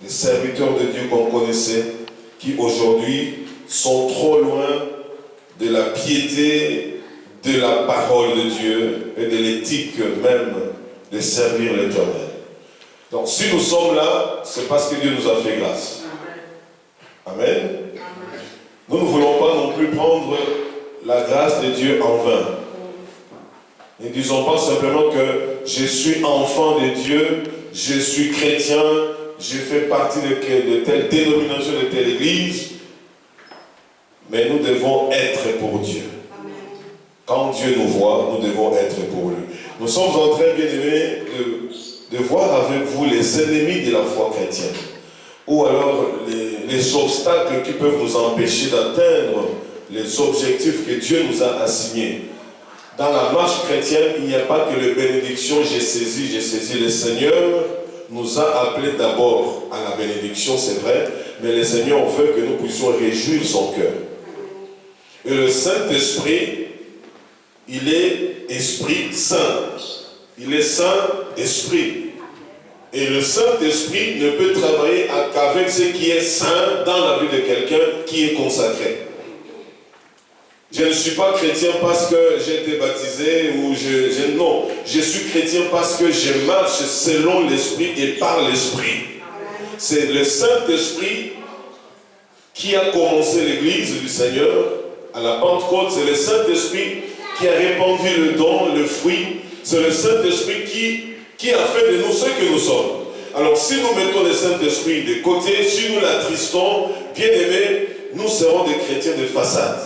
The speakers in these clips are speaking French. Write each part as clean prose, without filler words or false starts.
des serviteurs de Dieu qu'on connaissait, qui aujourd'hui sont trop loin de la piété, de la parole de Dieu et de l'éthique même de servir l'Éternel. Donc si nous sommes là, c'est parce que Dieu nous a fait grâce. Amen. Nous ne voulons pas non plus prendre la grâce de Dieu en vain. Ne disons pas simplement que je suis enfant de Dieu, je suis chrétien, je fais partie de telle dénomination, de telle église, mais nous devons être pour Dieu. Quand Dieu nous voit, nous devons être pour lui. Nous sommes en train, bien aimés, de voir avec vous les ennemis de la foi chrétienne, ou alors les obstacles qui peuvent nous empêcher d'atteindre les objectifs que Dieu nous a assignés. Dans la marche chrétienne, il n'y a pas que les bénédictions, j'ai saisi. Le Seigneur nous a appelés d'abord à la bénédiction, c'est vrai, mais le Seigneur veut que nous puissions réjouir son cœur. Et le Saint-Esprit, il est Esprit Saint. Il est Saint-Esprit. Et le Saint-Esprit ne peut travailler qu'avec ce qui est saint dans la vie de quelqu'un qui est consacré. Je ne suis pas chrétien parce que j'ai été baptisé ou non. Je suis chrétien parce que je marche selon l'Esprit et par l'Esprit. C'est le Saint-Esprit qui a commencé l'Église du Seigneur à la Pentecôte. C'est le Saint-Esprit qui a répandu le don, le fruit. C'est le Saint-Esprit qui a fait de nous ce que nous sommes. Alors si nous mettons le Saint-Esprit de côté, si nous l'attristons, bien aimés, nous serons des chrétiens de façade.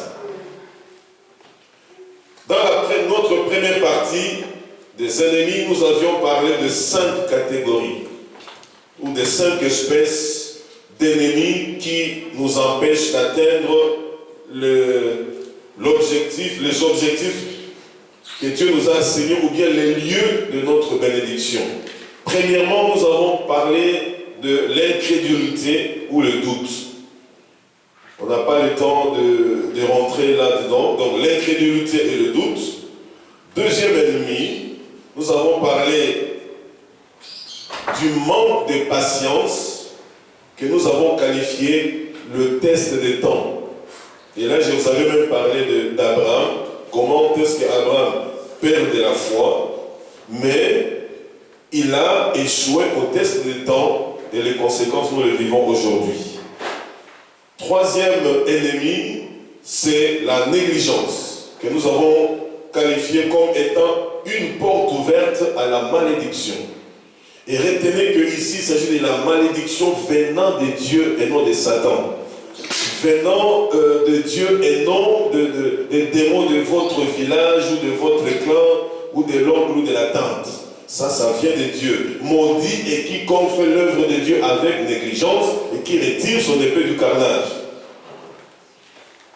Dans notre première partie des ennemis, nous avions parlé de 5 catégories ou de 5 espèces d'ennemis qui nous empêchent d'atteindre les objectifs que Dieu nous a assignés ou bien les lieux de notre bénédiction. Premièrement, nous avons parlé de l'incrédulité ou le doute. On n'a pas le temps de rentrer là-dedans. Donc l'incrédulité et le doute. Deuxième ennemi, nous avons parlé du manque de patience que nous avons qualifié le test des temps. Et là, je vous avais même parlé d'Abraham. Comment est-ce qu'Abraham perd de la foi, mais il a échoué au test des temps et les conséquences, nous les vivons aujourd'hui. Troisième ennemi, c'est la négligence, que nous avons qualifiée comme étant une porte ouverte à la malédiction. Et retenez qu'ici, il s'agit de la malédiction venant de Dieu et non de Satan. Venant de Dieu et non des démons de votre village ou de votre clan ou de l'oncle ou de la tante. Ça vient de Dieu. Maudit est quiconque fait l'œuvre de Dieu avec négligence et qui retire son épée du carnage.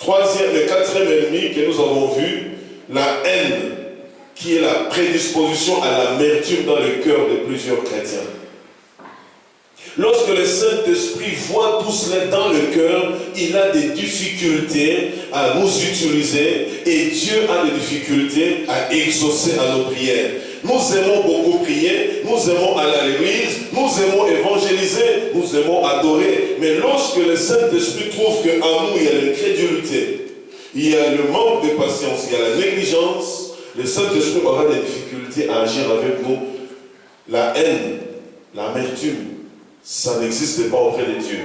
Le quatrième ennemi que nous avons vu, la haine, qui est la prédisposition à l'amertume dans le cœur de plusieurs chrétiens. Lorsque le Saint-Esprit voit tout cela dans le cœur, il a des difficultés à nous utiliser et Dieu a des difficultés à exaucer à nos prières. Nous aimons beaucoup prier, nous aimons aller à l'église, nous aimons évangéliser, nous aimons adorer. Mais lorsque le Saint-Esprit trouve qu'en nous il y a l'incrédulité, il y a le manque de patience, il y a la négligence, le Saint-Esprit aura des difficultés à agir avec nous. La haine, l'amertume, ça n'existe pas auprès de Dieu.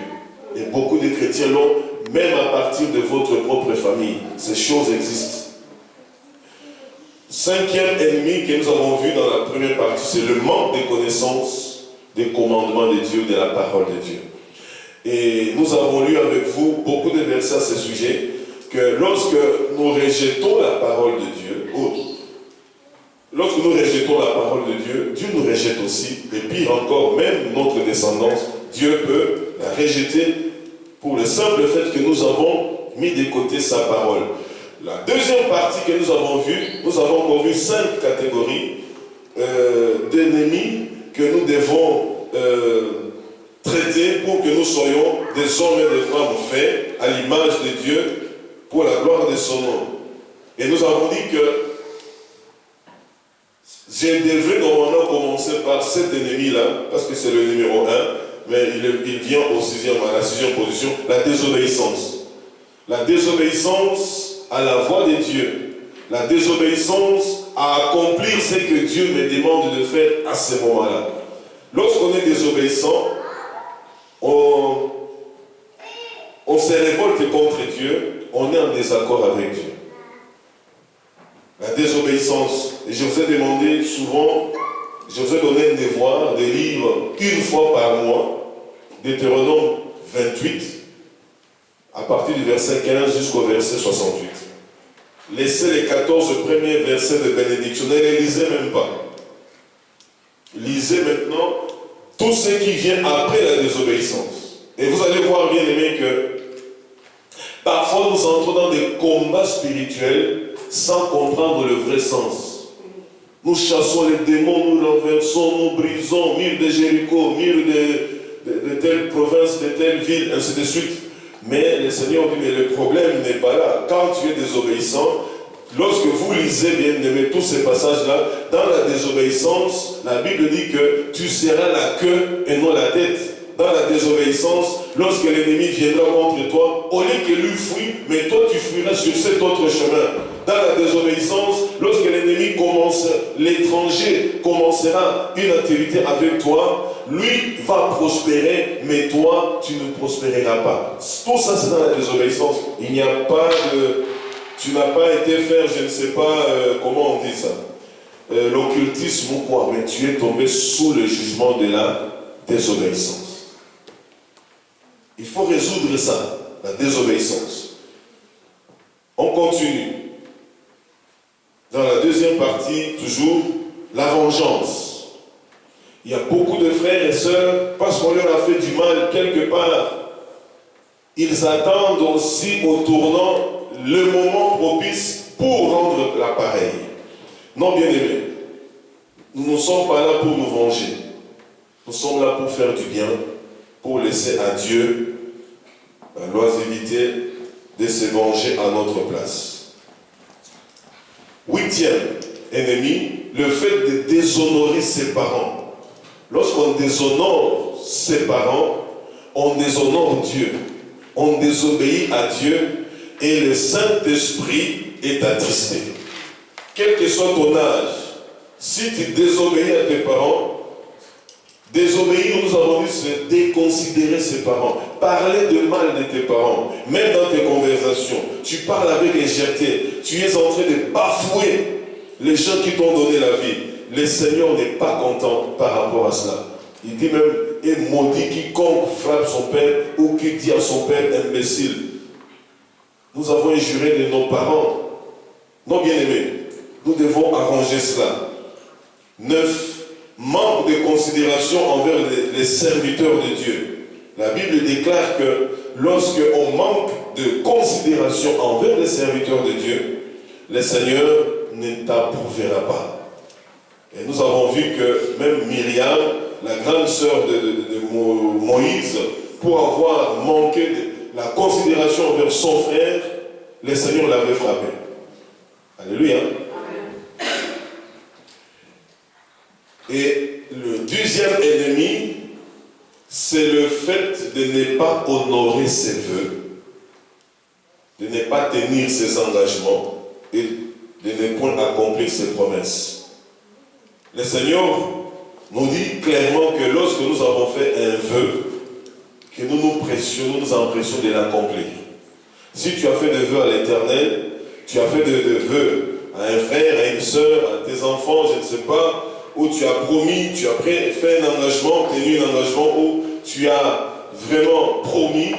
Et beaucoup de chrétiens l'ont, même à partir de votre propre famille. Ces choses existent. Cinquième ennemi que nous avons vu dans la première partie, c'est le manque de connaissance des commandements de Dieu, de la parole de Dieu. Et nous avons lu avec vous beaucoup de versets à ce sujet, que lorsque nous rejetons la parole de Dieu, lorsque nous rejetons la parole de Dieu, Dieu nous rejette aussi. Et pire encore, même notre descendance, Dieu peut la rejeter pour le simple fait que nous avons mis de côté sa parole. La deuxième partie que nous avons vue, nous avons encore vu 5 catégories d'ennemis que nous devons traiter pour que nous soyons des hommes et des femmes faits à l'image de Dieu pour la gloire de son nom. Et nous avons dit que je devrais normalement commencer par cet ennemi-là, parce que c'est le numéro 1, mais il vient à la sixième position, la désobéissance. La désobéissance à la voix de Dieu. La désobéissance à accomplir ce que Dieu me demande de faire à ce moment-là. Lorsqu'on est désobéissant, on se révolte contre Dieu, on est en désaccord avec Dieu. La désobéissance. Et je vous ai demandé souvent, je vous ai donné un devoir de lire une fois par mois, Deutéronome 28, à partir du verset 15 jusqu'au verset 68. Laissez les 14 premiers versets de bénédiction, ne les lisez même pas. Lisez maintenant tout ce qui vient après la désobéissance. Et vous allez voir, bien aimé, que parfois nous entrons dans des combats spirituels sans comprendre le vrai sens. Nous chassons les démons, nous renversons, nous brisons, murs de Jéricho, murs de telle province, de telle ville, ainsi de suite. Mais le Seigneur dit, mais le problème n'est pas là. Quand tu es désobéissant, lorsque vous lisez, bien aimé, tous ces passages-là, dans la désobéissance, la Bible dit que tu seras la queue et non la tête. Dans la désobéissance, lorsque l'ennemi viendra contre toi, au lieu que lui fuit, mais toi tu fuiras sur cet autre chemin. Dans la désobéissance, lorsque l'ennemi commence, l'étranger commencera une activité avec toi, lui va prospérer, mais toi, tu ne prospéreras pas. Tout ça, c'est dans la désobéissance. Il n'y a pas de... Tu n'as pas été faire, je ne sais pas comment on dit ça, l'occultisme ou quoi, mais tu es tombé sous le jugement de la désobéissance. Il faut résoudre ça, la désobéissance. On continue. Dans la deuxième partie, toujours, la vengeance. Il y a beaucoup de frères et sœurs, parce qu'on leur a fait du mal quelque part, ils attendent aussi au tournant le moment propice pour rendre l'appareil. Non, bien aimé, nous ne sommes pas là pour nous venger. Nous sommes là pour faire du bien, pour laisser à Dieu la loisibilité de se venger à notre place. Huitième ennemi, le fait de déshonorer ses parents. Lorsqu'on déshonore ses parents, on déshonore Dieu. On désobéit à Dieu et le Saint-Esprit est attristé. Quel que soit ton âge, si tu désobéis à tes parents, désobéir, nous avons dit, c'est déconsidérer ses parents. Parler de mal de tes parents, même dans tes conversations. Tu parles avec légèreté. Tu es en train de bafouer les gens qui t'ont donné la vie. Le Seigneur n'est pas content par rapport à cela. Il dit même, et maudit quiconque frappe son père ou qui dit à son père imbécile. Nous avons injuré de nos parents. Non, bien-aimés, nous devons arranger cela. 9. Manque de considération envers les serviteurs de Dieu. La Bible déclare que lorsque on manque de considération envers les serviteurs de Dieu, le Seigneur ne t'approuvera pas. Et nous avons vu que même Myriam, la grande sœur de Moïse, pour avoir manqué de la considération envers son frère, le Seigneur l'avait frappé. Alléluia. Et le deuxième ennemi, c'est le fait de ne pas honorer ses vœux, de ne pas tenir ses engagements et de ne point accomplir ses promesses. Le Seigneur nous dit clairement que lorsque nous avons fait un vœu, que nous nous pressions, nous nous empressions de l'accomplir. Si tu as fait des vœux à l'Éternel, tu as fait des vœux à un frère, à une sœur, à tes enfants, je ne sais pas, où tu as promis, tu as fait un engagement, tenu un engagement, où tu as vraiment promis,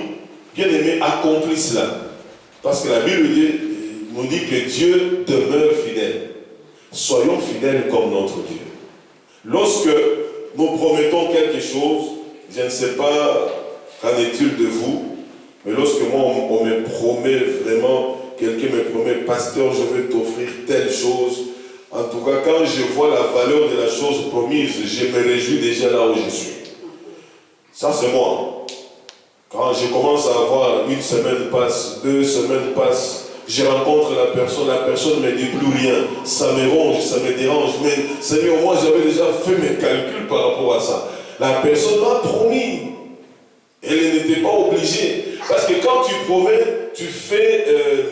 bien aimé, accomplis cela. Parce que la Bible nous dit que Dieu demeure fidèle. Soyons fidèles comme notre Dieu. Lorsque nous promettons quelque chose, je ne sais pas qu'en est-il de vous, mais lorsque moi on me promet vraiment, quelqu'un me promet, pasteur, je vais t'offrir telle chose. En tout cas, quand je vois la valeur de la chose promise, je me réjouis déjà là où je suis. Ça, c'est moi. Quand je commence à avoir une semaine passe, 2 semaines passent, je rencontre la personne ne me dit plus rien. Ça me ronge, ça me dérange. Mais Seigneur, moi, j'avais déjà fait mes calculs par rapport à ça. La personne m'a promis. Elle n'était pas obligée. Parce que quand tu promets, tu fais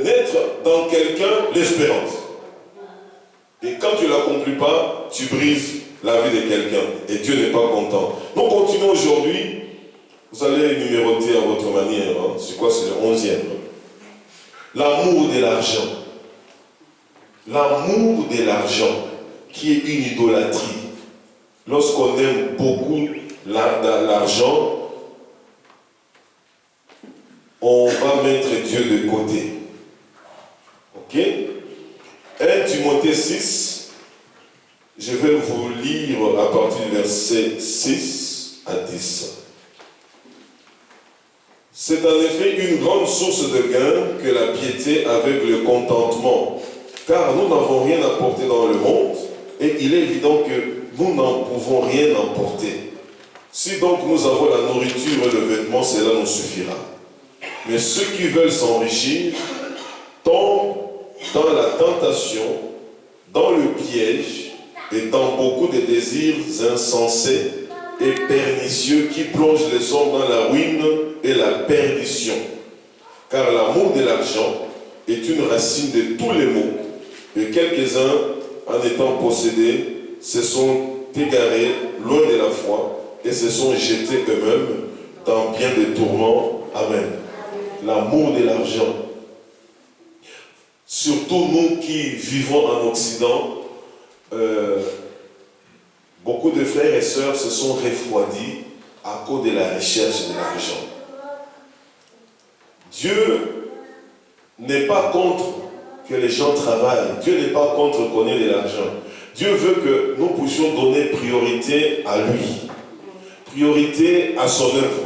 naître dans quelqu'un l'espérance. Et quand tu ne l'accomplis pas, tu brises la vie de quelqu'un. Et Dieu n'est pas content. Nous continuons aujourd'hui. Vous allez numéroter à votre manière. Hein. C'est quoi? C'est le 11e. L'amour de l'argent. L'amour de l'argent, qui est une idolâtrie. Lorsqu'on aime beaucoup l'argent, on va mettre Dieu de côté. Ok? 1 Timothée 6, je vais vous lire à partir du verset 6 à 10. C'est en effet une grande source de gain que la piété avec le contentement, car nous n'avons rien apporté dans le monde, et il est évident que nous n'en pouvons rien emporter. Si donc nous avons la nourriture et le vêtement, cela nous suffira. Mais ceux qui veulent s'enrichir tombent dans la tentation, dans le piège et dans beaucoup de désirs insensés et pernicieux qui plongent les hommes dans la ruine et la perdition. Car l'amour de l'argent est une racine de tous les maux, et quelques-uns, en étant possédés, se sont égarés loin de la foi et se sont jetés eux-mêmes dans bien des tourments. Amen. L'amour de l'argent. Surtout nous qui vivons en Occident, beaucoup de frères et sœurs se sont refroidis à cause de la recherche de l'argent. Dieu n'est pas contre que les gens travaillent. Dieu n'est pas contre qu'on ait de l'argent. Dieu veut que nous puissions donner priorité à lui. Priorité à son œuvre.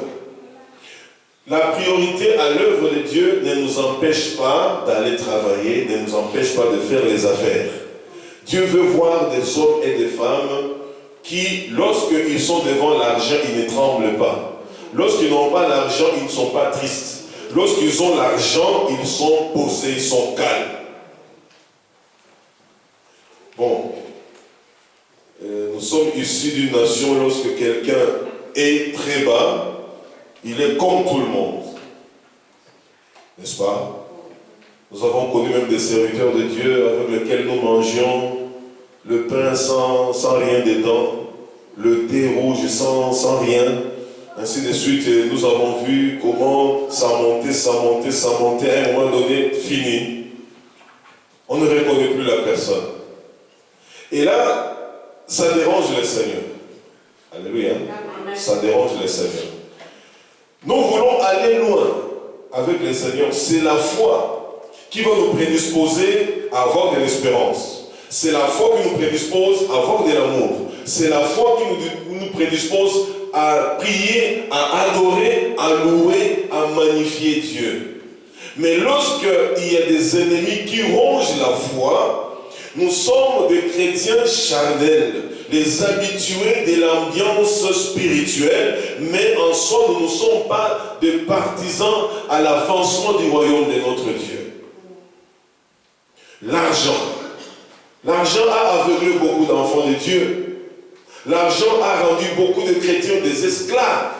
La priorité à l'œuvre de Dieu ne nous empêche pas d'aller travailler, ne nous empêche pas de faire les affaires. Dieu veut voir des hommes et des femmes qui, lorsqu'ils sont devant l'argent, ils ne tremblent pas. Lorsqu'ils n'ont pas l'argent, ils ne sont pas tristes. Lorsqu'ils ont l'argent, ils sont posés, ils sont calmes. Bon, nous sommes issus d'une nation, lorsque quelqu'un est très bas, il est comme tout le monde. N'est-ce pas? Nous avons connu même des serviteurs de Dieu avec lesquels nous mangions le pain sans rien dedans, le thé rouge sans rien, ainsi de suite. Et nous avons vu comment ça montait, à un moment donné, fini. On ne reconnaît plus la personne. Et là, ça dérange le Seigneur. Alléluia. Ça dérange le Seigneur. Nous voulons aller loin avec le Seigneur. C'est la foi qui va nous prédisposer à avoir de l'espérance. C'est la foi qui nous prédispose à avoir de l'amour. C'est la foi qui nous prédispose à prier, à adorer, à louer, à magnifier Dieu. Mais lorsqu'il y a des ennemis qui rongent la foi, nous sommes des chrétiens charnels, les habitués de l'ambiance spirituelle, mais en soi, nous ne sommes pas des partisans à l'avancement du royaume de notre Dieu. L'argent. L'argent a aveuglé beaucoup d'enfants de Dieu. L'argent a rendu beaucoup de chrétiens des esclaves.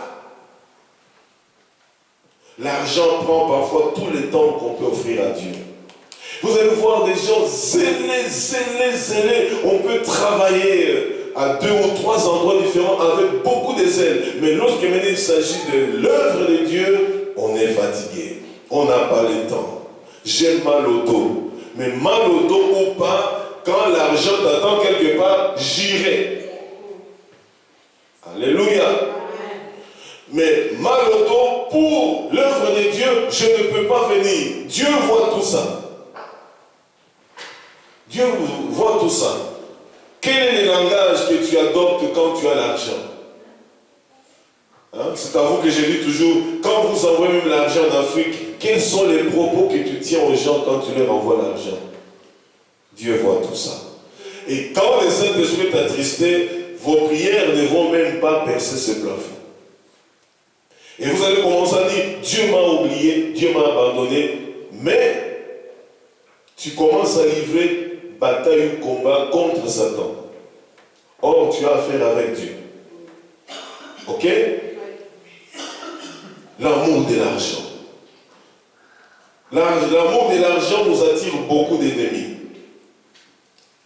L'argent prend parfois tout le temps qu'on peut offrir à Dieu. Vous allez voir des gens zélés. On peut travailler à 2 ou 3 endroits différents avec beaucoup de zèle. Mais lorsque il s'agit de l'œuvre de Dieu, on est fatigué. On n'a pas le temps. J'ai mal au dos. Mais mal au dos ou pas, quand l'argent t'attend quelque part, j'irai. Alléluia. Mais mal au dos, pour l'œuvre de Dieu, je ne peux pas venir. Dieu voit tout ça. Dieu voit tout ça. Quel est le langage que tu adoptes quand tu as l'argent? Hein? C'est à vous que je dis toujours, quand vous envoyez même l'argent en Afrique, quels sont les propos que tu tiens aux gens quand tu leur envoies l'argent? Dieu voit tout ça. Et quand les Saint-Esprit est attristé, vos prières ne vont même pas percer ce plafond. Et vous allez commencer à dire, Dieu m'a oublié, Dieu m'a abandonné, mais tu commences à livrer bataille ou combat contre Satan. Or, tu as affaire avec Dieu. Ok? L'amour de l'argent. L'amour de l'argent nous attire beaucoup d'ennemis.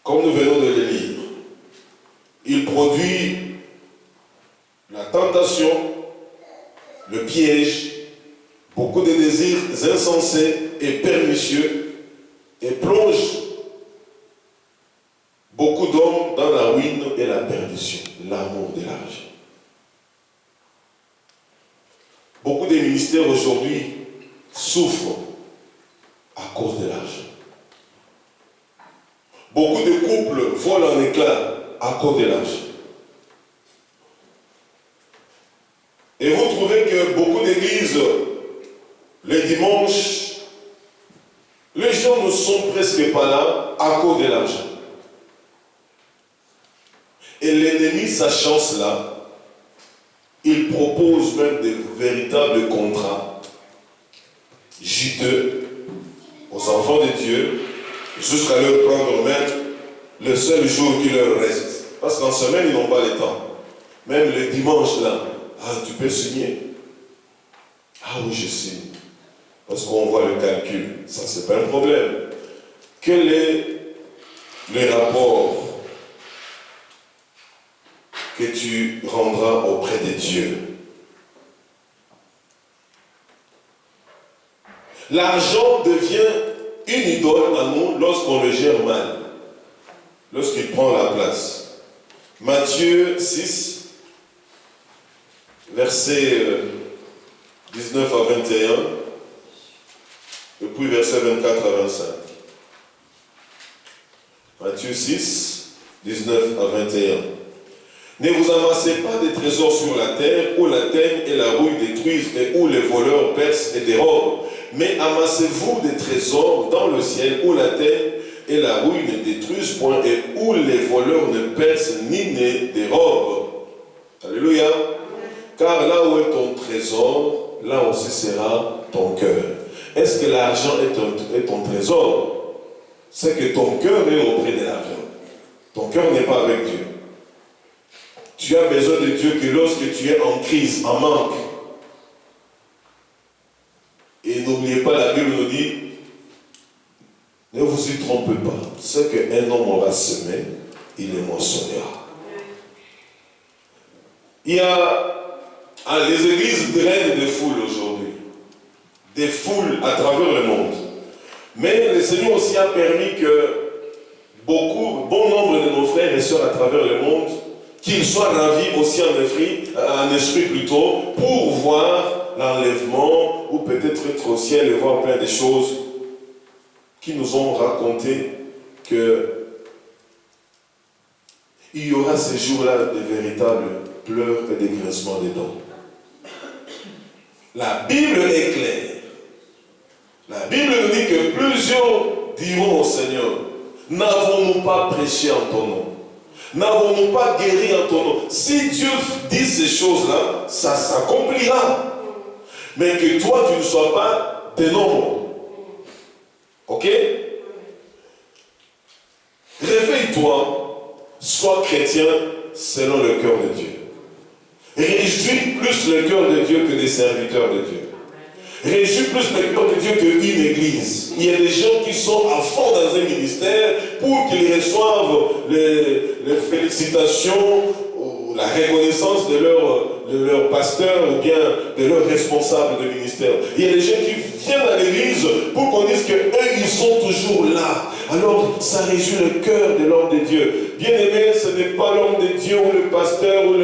Comme nous venons de le lire. Il produit la tentation, le piège, beaucoup de désirs insensés et pernicieux et plonge beaucoup d'hommes dans la ruine et la perdition. L'amour de l'argent. Beaucoup de ministères aujourd'hui souffrent à cause de l'argent. Beaucoup de couples volent en éclats à cause de l'argent. Et vous trouvez que beaucoup d'églises, les dimanches, les gens ne sont presque pas là à cause de l'argent. Et l'ennemi, sachant cela, il propose même des véritables contrats juteux aux enfants de Dieu jusqu'à leur prendre même le seul jour qui leur reste. Parce qu'en semaine, ils n'ont pas le temps. Même le dimanche, là, tu peux signer. Ah oui, je signe. Parce qu'on voit le calcul. Ça, c'est pas un problème. Quel est le rapport que tu rendras auprès de Dieu? L'argent devient une idole à nous lorsqu'on le gère mal, lorsqu'il prend la place. Matthieu 6, versets 19 à 21, et puis versets 24 à 25. Matthieu 6, 19 à 21. Ne vous amassez pas des trésors sur la terre, où la teigne et la rouille détruisent et où les voleurs percent et dérobent. Mais amassez-vous des trésors dans le ciel, où la teigne et la rouille ne détruisent point et où les voleurs ne percent ni ne dérobent. Alléluia. Car là où est ton trésor, là aussi sera ton cœur. Est-ce que l'argent est ton trésor? C'est que ton cœur est auprès de l'argent. Ton cœur n'est pas avec Dieu. Tu as besoin de Dieu que lorsque tu es en crise, en manque. Et n'oubliez pas, la Bible nous dit, ne vous y trompez pas. Ce qu'un homme aura semé, il le moissonnera. Il y a les églises drainent des foules aujourd'hui. Des foules à travers le monde. Mais le Seigneur aussi a permis que bon nombre de nos frères et sœurs à travers le monde, qu'ils soient ravis aussi en esprit plutôt, pour voir l'enlèvement, ou peut-être être au ciel et voir plein de choses qui nous ont raconté que il y aura ces jours-là de véritables pleurs et des grincements des dents. La Bible est claire. La Bible nous dit que plusieurs diront au Seigneur, n'avons-nous pas prêché en ton nom? N'avons-nous pas guéri en ton nom? Si Dieu dit ces choses-là, ça s'accomplira. Mais que toi, tu ne sois pas des nombres. Ok? Réveille-toi, sois chrétien selon le cœur de Dieu. Réjouis plus le cœur de Dieu que des serviteurs de Dieu. Réjouis plus le cœur de Dieu qu'une église. Il y a des gens qui sont à fond dans un ministère pour qu'ils reçoivent les félicitations ou la reconnaissance de leur pasteur ou bien de leur responsable de ministère. Il y a des gens qui viennent à l'église pour qu'on dise qu'eux, ils sont toujours là. Alors, ça réjouit le cœur de l'homme de Dieu. Bien aimé, ce n'est pas l'homme de Dieu ou le pasteur ou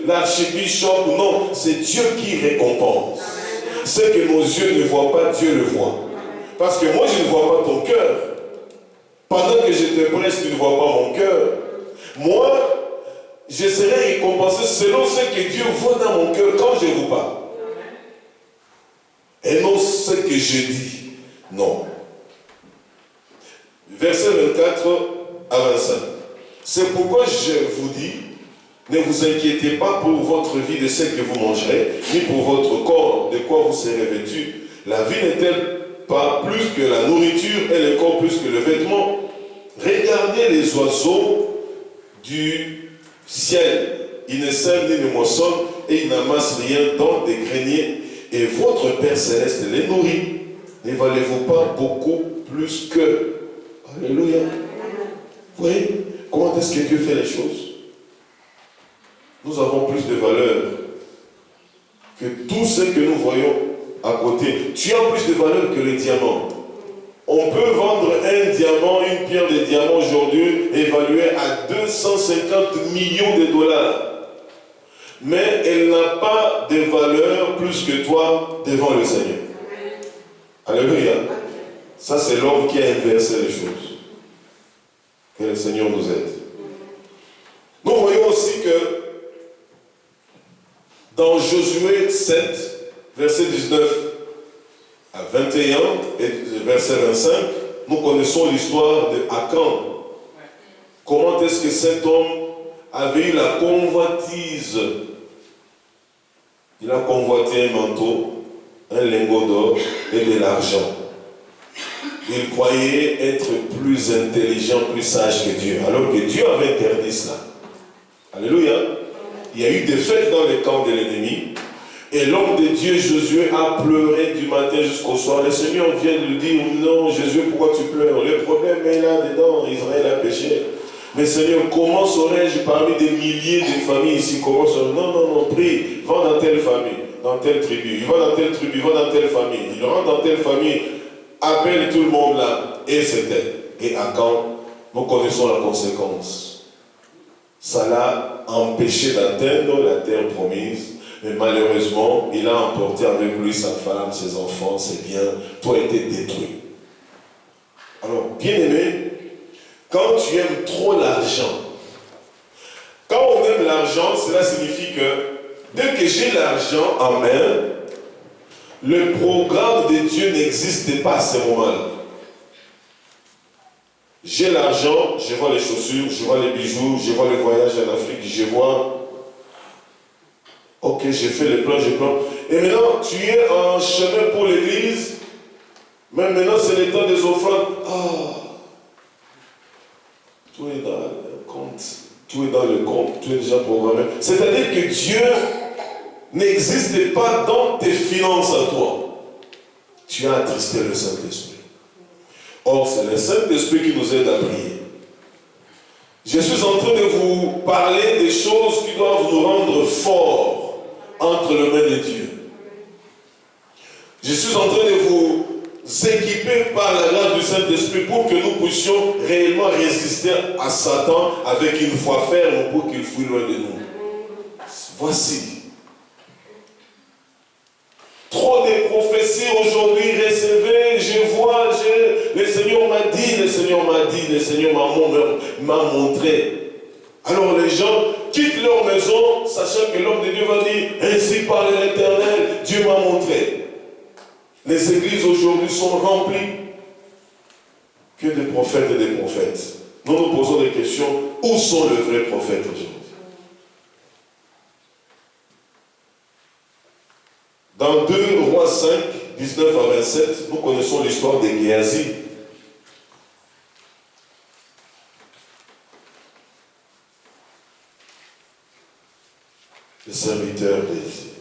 l'archibishop, non, c'est Dieu qui récompense. Ce que nos yeux ne voient pas, Dieu le voit. Parce que moi, je ne vois pas ton cœur. Pendant que je te presse, tu ne vois pas mon cœur. Moi, je serai récompensé selon ce que Dieu voit dans mon cœur quand je vous parle. Et non ce que je dis. Non. Verset 24 à 25. C'est pourquoi je vous dis, ne vous inquiétez pas pour votre vie de ce que vous mangerez, ni pour votre corps de quoi vous serez vêtu. La vie n'est-elle pas plus que la nourriture et le corps plus que le vêtement? Regardez les oiseaux du ciel. Ils ne sèment ni ne moissonnent et ils n'amassent rien dans des greniers. et votre Père Céleste les nourrit. Ne valez-vous pas beaucoup plus qu'eux? Alléluia. Vous voyez comment est-ce que Dieu fait les choses? Nous avons plus de valeur que tout ce que nous voyons à côté. Tu as plus de valeur que le diamant. On peut vendre un diamant, une pierre de diamant aujourd'hui évaluée à 250 millions de dollars. Mais elle n'a pas de valeur plus que toi devant le Seigneur. Alléluia. Ça, c'est l'homme qui a inversé les choses. Que le Seigneur nous aide. Nous voyons aussi que dans Josué 7, verset 19 à 21 et verset 25, nous connaissons l'histoire de Akan. Comment est-ce que cet homme avait eu la convoitise? Il a convoité un manteau, un lingot d'or et de l'argent. Il croyait être plus intelligent, plus sage que Dieu, alors que Dieu avait interdit cela. Alléluia. Il y a eu des fêtes dans le camp de l'ennemi. Et l'homme de Dieu, Josué, a pleuré du matin jusqu'au soir. Le Seigneur vient de lui dire, non, Josué, pourquoi tu pleures? Le problème est là-dedans, Israël a péché. Mais Seigneur, comment saurais-je parmi des milliers de familles ici? Comment saurais-je? Non, non, non, prie, va dans telle famille, dans telle tribu, il va dans telle tribu, il va dans telle famille, il rentre dans telle famille, appelle tout le monde là. Et c'était. Et à quand nous connaissons la conséquence. Ça l'a empêché d'atteindre la terre promise. Mais malheureusement, il a emporté avec lui sa femme, ses enfants, ses biens. Tout a été détruit. Alors, bien aimé, quand tu aimes trop l'argent, quand on aime l'argent, cela signifie que dès que j'ai l'argent en main, le programme de Dieu n'existe pas à ce moment-là. J'ai l'argent, je vois les chaussures, je vois les bijoux, je vois le voyage en Afrique, je vois... Ok, j'ai fait les plans, j'ai plan. Et maintenant, tu es en chemin pour l'église. Mais maintenant, c'est le temps des offrandes. Ah, tout est dans le compte. Tout est dans le compte. Tout est déjà programmé. C'est-à-dire que Dieu n'existe pas dans tes finances à toi. Tu as attristé le Saint-Esprit. Or, c'est le Saint-Esprit qui nous aide à prier. Je suis en train de vous parler des choses qui doivent nous rendre forts entre les mains de Dieu. Je suis en train de vous équiper par la grâce du Saint-Esprit pour que nous puissions réellement résister à Satan avec une foi ferme pour qu'il fuit loin de nous. Voici. Trop de prophéties aujourd'hui recevez, je vois, le Seigneur m'a dit, le Seigneur m'a dit, le Seigneur m'a montré. Alors les gens quittent leur maison, sachant que l'homme de Dieu va dire, ainsi parle l'Éternel, Dieu m'a montré. Les églises aujourd'hui sont remplies que des prophètes et des prophètes. Nous nous posons des questions, où sont les vrais prophètes aujourd'hui? Dans 2 Rois 5, 19 à 27, nous connaissons l'histoire de Géasi. Le serviteur d'Élie.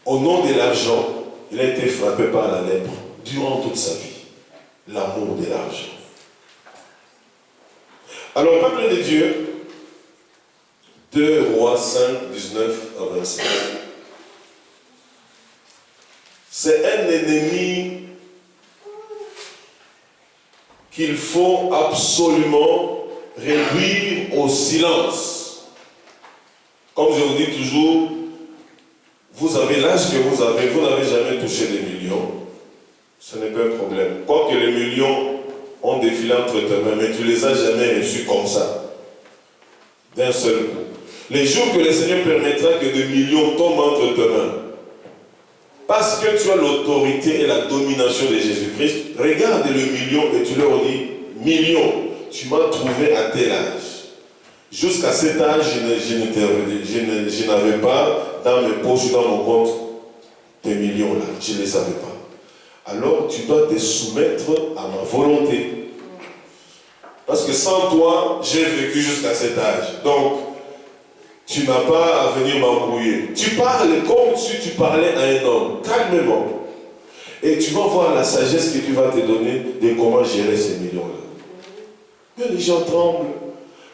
Au nom de l'argent, il a été frappé par la lèpre durant toute sa vie. L'amour de l'argent. Alors, peuple de Dieu, 2 Rois 5, 19 à 27. C'est un ennemi qu'il faut absolument réduire au silence. Comme je vous dis toujours, vous avez l'âge que vous n'avez jamais touché des millions. Ce n'est pas un problème. Quoique les millions ont défilé entre tes mains, mais tu ne les as jamais reçus comme ça. D'un seul coup. Les jours que le Seigneur permettra que des millions tombent entre tes mains, parce que tu as l'autorité et la domination de Jésus-Christ, regarde le million et tu leur dis, million, tu m'as trouvé à tel âge. Jusqu'à cet âge, je n'avais pas dans mes poches, dans mon compte, des millions là. Je ne les avais pas. Alors, tu dois te soumettre à ma volonté. Parce que sans toi, j'ai vécu jusqu'à cet âge. Donc, Tu n'as pas à venir m'embrouiller. Tu parles comme si tu parlais à un homme, calmement. Et tu vas voir la sagesse que tu vas te donner de comment gérer ces millions-là. Mais les gens tremblent.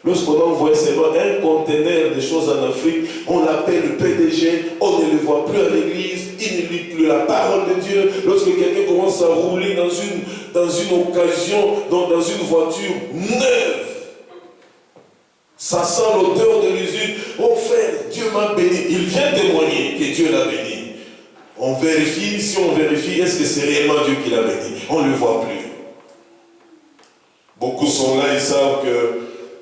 Lorsqu'on envoie seulement un conteneur de choses en Afrique, on l'appelle le PDG, on ne le voit plus à l'église, il ne lit plus la parole de Dieu. Lorsque quelqu'un commence à rouler dans une occasion, dans une voiture neuve, ça sent l'odeur de l'usine. Oh frère, Dieu m'a béni. Il vient témoigner que Dieu l'a béni. On vérifie, si on vérifie, est-ce que c'est réellement Dieu qui l'a béni? On ne le voit plus. Beaucoup sont là, ils savent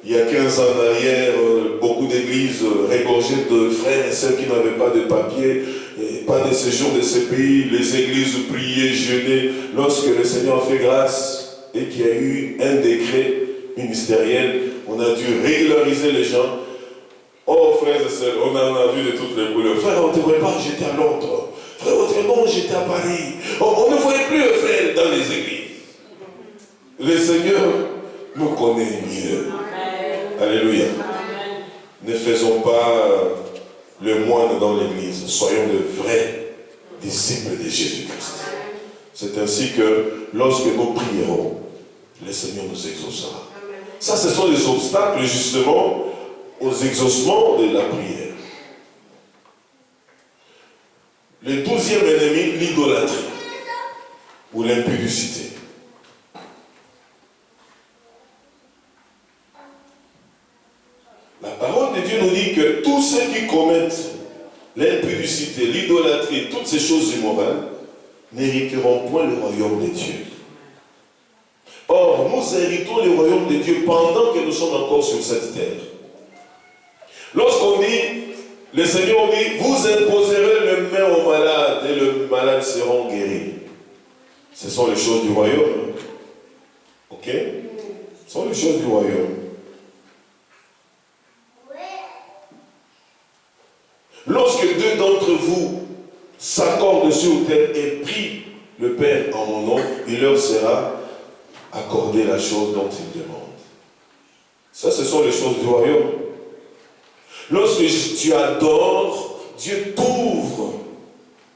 qu'il y a 15 ans en arrière, beaucoup d'églises regorgeaient de frères et sœurs qui n'avaient pas de papier, et pas de séjour de ces pays. Les églises priaient, jeûnaient. Lorsque le Seigneur a fait grâce et qu'il y a eu un décret ministériel, on a dû régulariser les gens. Oh frères et sœurs, on en a vu de toutes les couleurs. Frère, on ne te voyait pas, j'étais à Londres. Frère, autrement, j'étais à Paris. On ne voyait plus le frère dans les églises. Le Seigneur nous connaît mieux. Amen. Alléluia. Amen. Ne faisons pas le moine dans l'église. Soyons de vrais disciples de Jésus-Christ. C'est ainsi que lorsque nous prierons, le Seigneur nous exaucera. Ça, ce sont les obstacles justement aux exaucements de la prière. Le 12e ennemi, l'idolâtrie ou l'impudicité. La parole de Dieu nous dit que tous ceux qui commettent l'impudicité, l'idolâtrie, toutes ces choses immorales, n'hériteront point le royaume de Dieu. Or, nous héritons le royaume de Dieu pendant que nous sommes encore sur cette terre. Lorsqu'on dit, le Seigneur dit, vous imposerez les mains aux malades et les malades seront guéris. Ce sont les choses du royaume. Ok? Ce sont les choses du royaume. Lorsque deux d'entre vous s'accordent sur terre et prient le Père en mon nom, il leur sera accordé la chose dont ils demandent. Ça, ce sont les choses du royaume. Lorsque tu adores, Dieu t'ouvre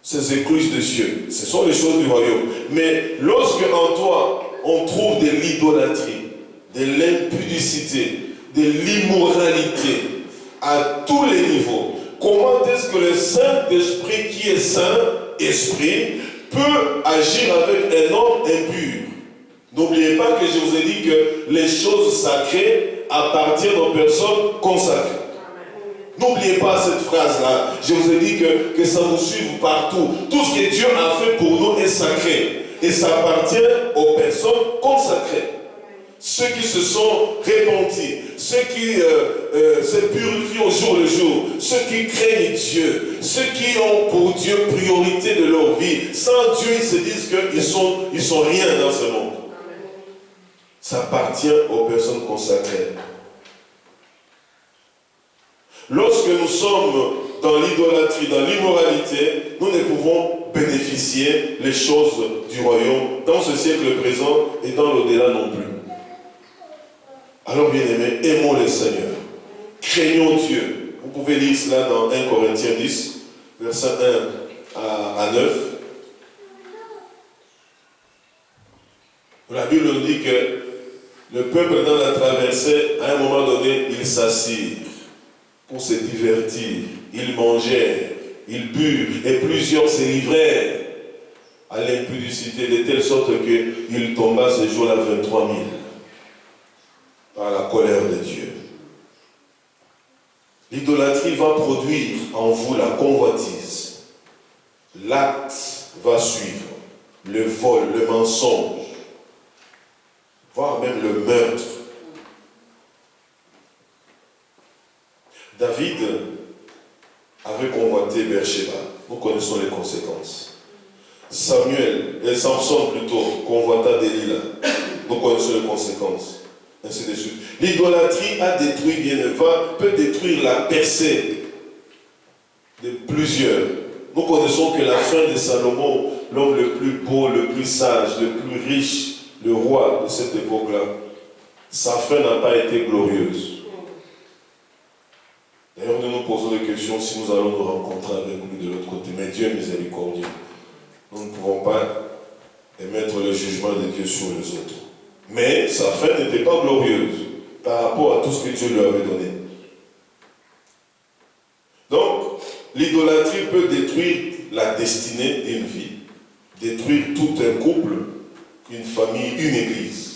ses écluses de cieux. Ce sont les choses du royaume. Mais lorsque en toi, on trouve de l'idolâtrie, de l'impudicité, de l'immoralité, à tous les niveaux, comment est-ce que le Saint-Esprit qui est Saint-Esprit peut agir avec un homme impur? N'oubliez pas que je vous ai dit que les choses sacrées appartiennent aux personnes consacrées. N'oubliez pas cette phrase-là. Je vous ai dit que ça vous suive partout. Tout ce que Dieu a fait pour nous est sacré. Et ça appartient aux personnes consacrées. Ceux qui se sont repentis, ceux qui se purifient au jour le jour, ceux qui craignent Dieu, ceux qui ont pour Dieu priorité de leur vie. Sans Dieu, ils se disent qu'ils sont rien dans ce monde. Ça appartient aux personnes consacrées. Lorsque nous sommes dans l'idolâtrie, dans l'immoralité, nous ne pouvons bénéficier les choses du royaume dans ce siècle présent et dans l'au-delà non plus. Alors bien aimés, aimons le Seigneur. Craignons Dieu. Vous pouvez lire cela dans 1 Corinthiens 10, versets 1 à 9. La Bible nous dit que le peuple dans la traversée, à un moment donné, ils s'assirent pour se divertir. Ils mangèrent, ils burent, et plusieurs se livrèrent à l'impudicité, de telle sorte qu'il tomba ce jour-là 23 000 par la colère de Dieu. L'idolâtrie va produire en vous la convoitise. L'acte va suivre, le vol, le mensonge, voire même le meurtre. David avait convoité Beersheba. Nous connaissons les conséquences. Samson plutôt, convoita Delilah. Nous connaissons les conséquences. Ainsi de suite. L'idolâtrie a détruit, peut détruire la percée de plusieurs. Nous connaissons que la fin de Salomon, l'homme le plus beau, le plus sage, le plus riche, le roi de cette époque-là, sa fin n'a pas été glorieuse. D'ailleurs, nous nous résurrection si nous allons nous rencontrer avec lui de l'autre côté. Mais Dieu est miséricordieux. Nous ne pouvons pas émettre le jugement de Dieu sur les autres. Mais sa fin n'était pas glorieuse par rapport à tout ce que Dieu lui avait donné. Donc, l'idolâtrie peut détruire la destinée d'une vie, détruire tout un couple, une famille, une église.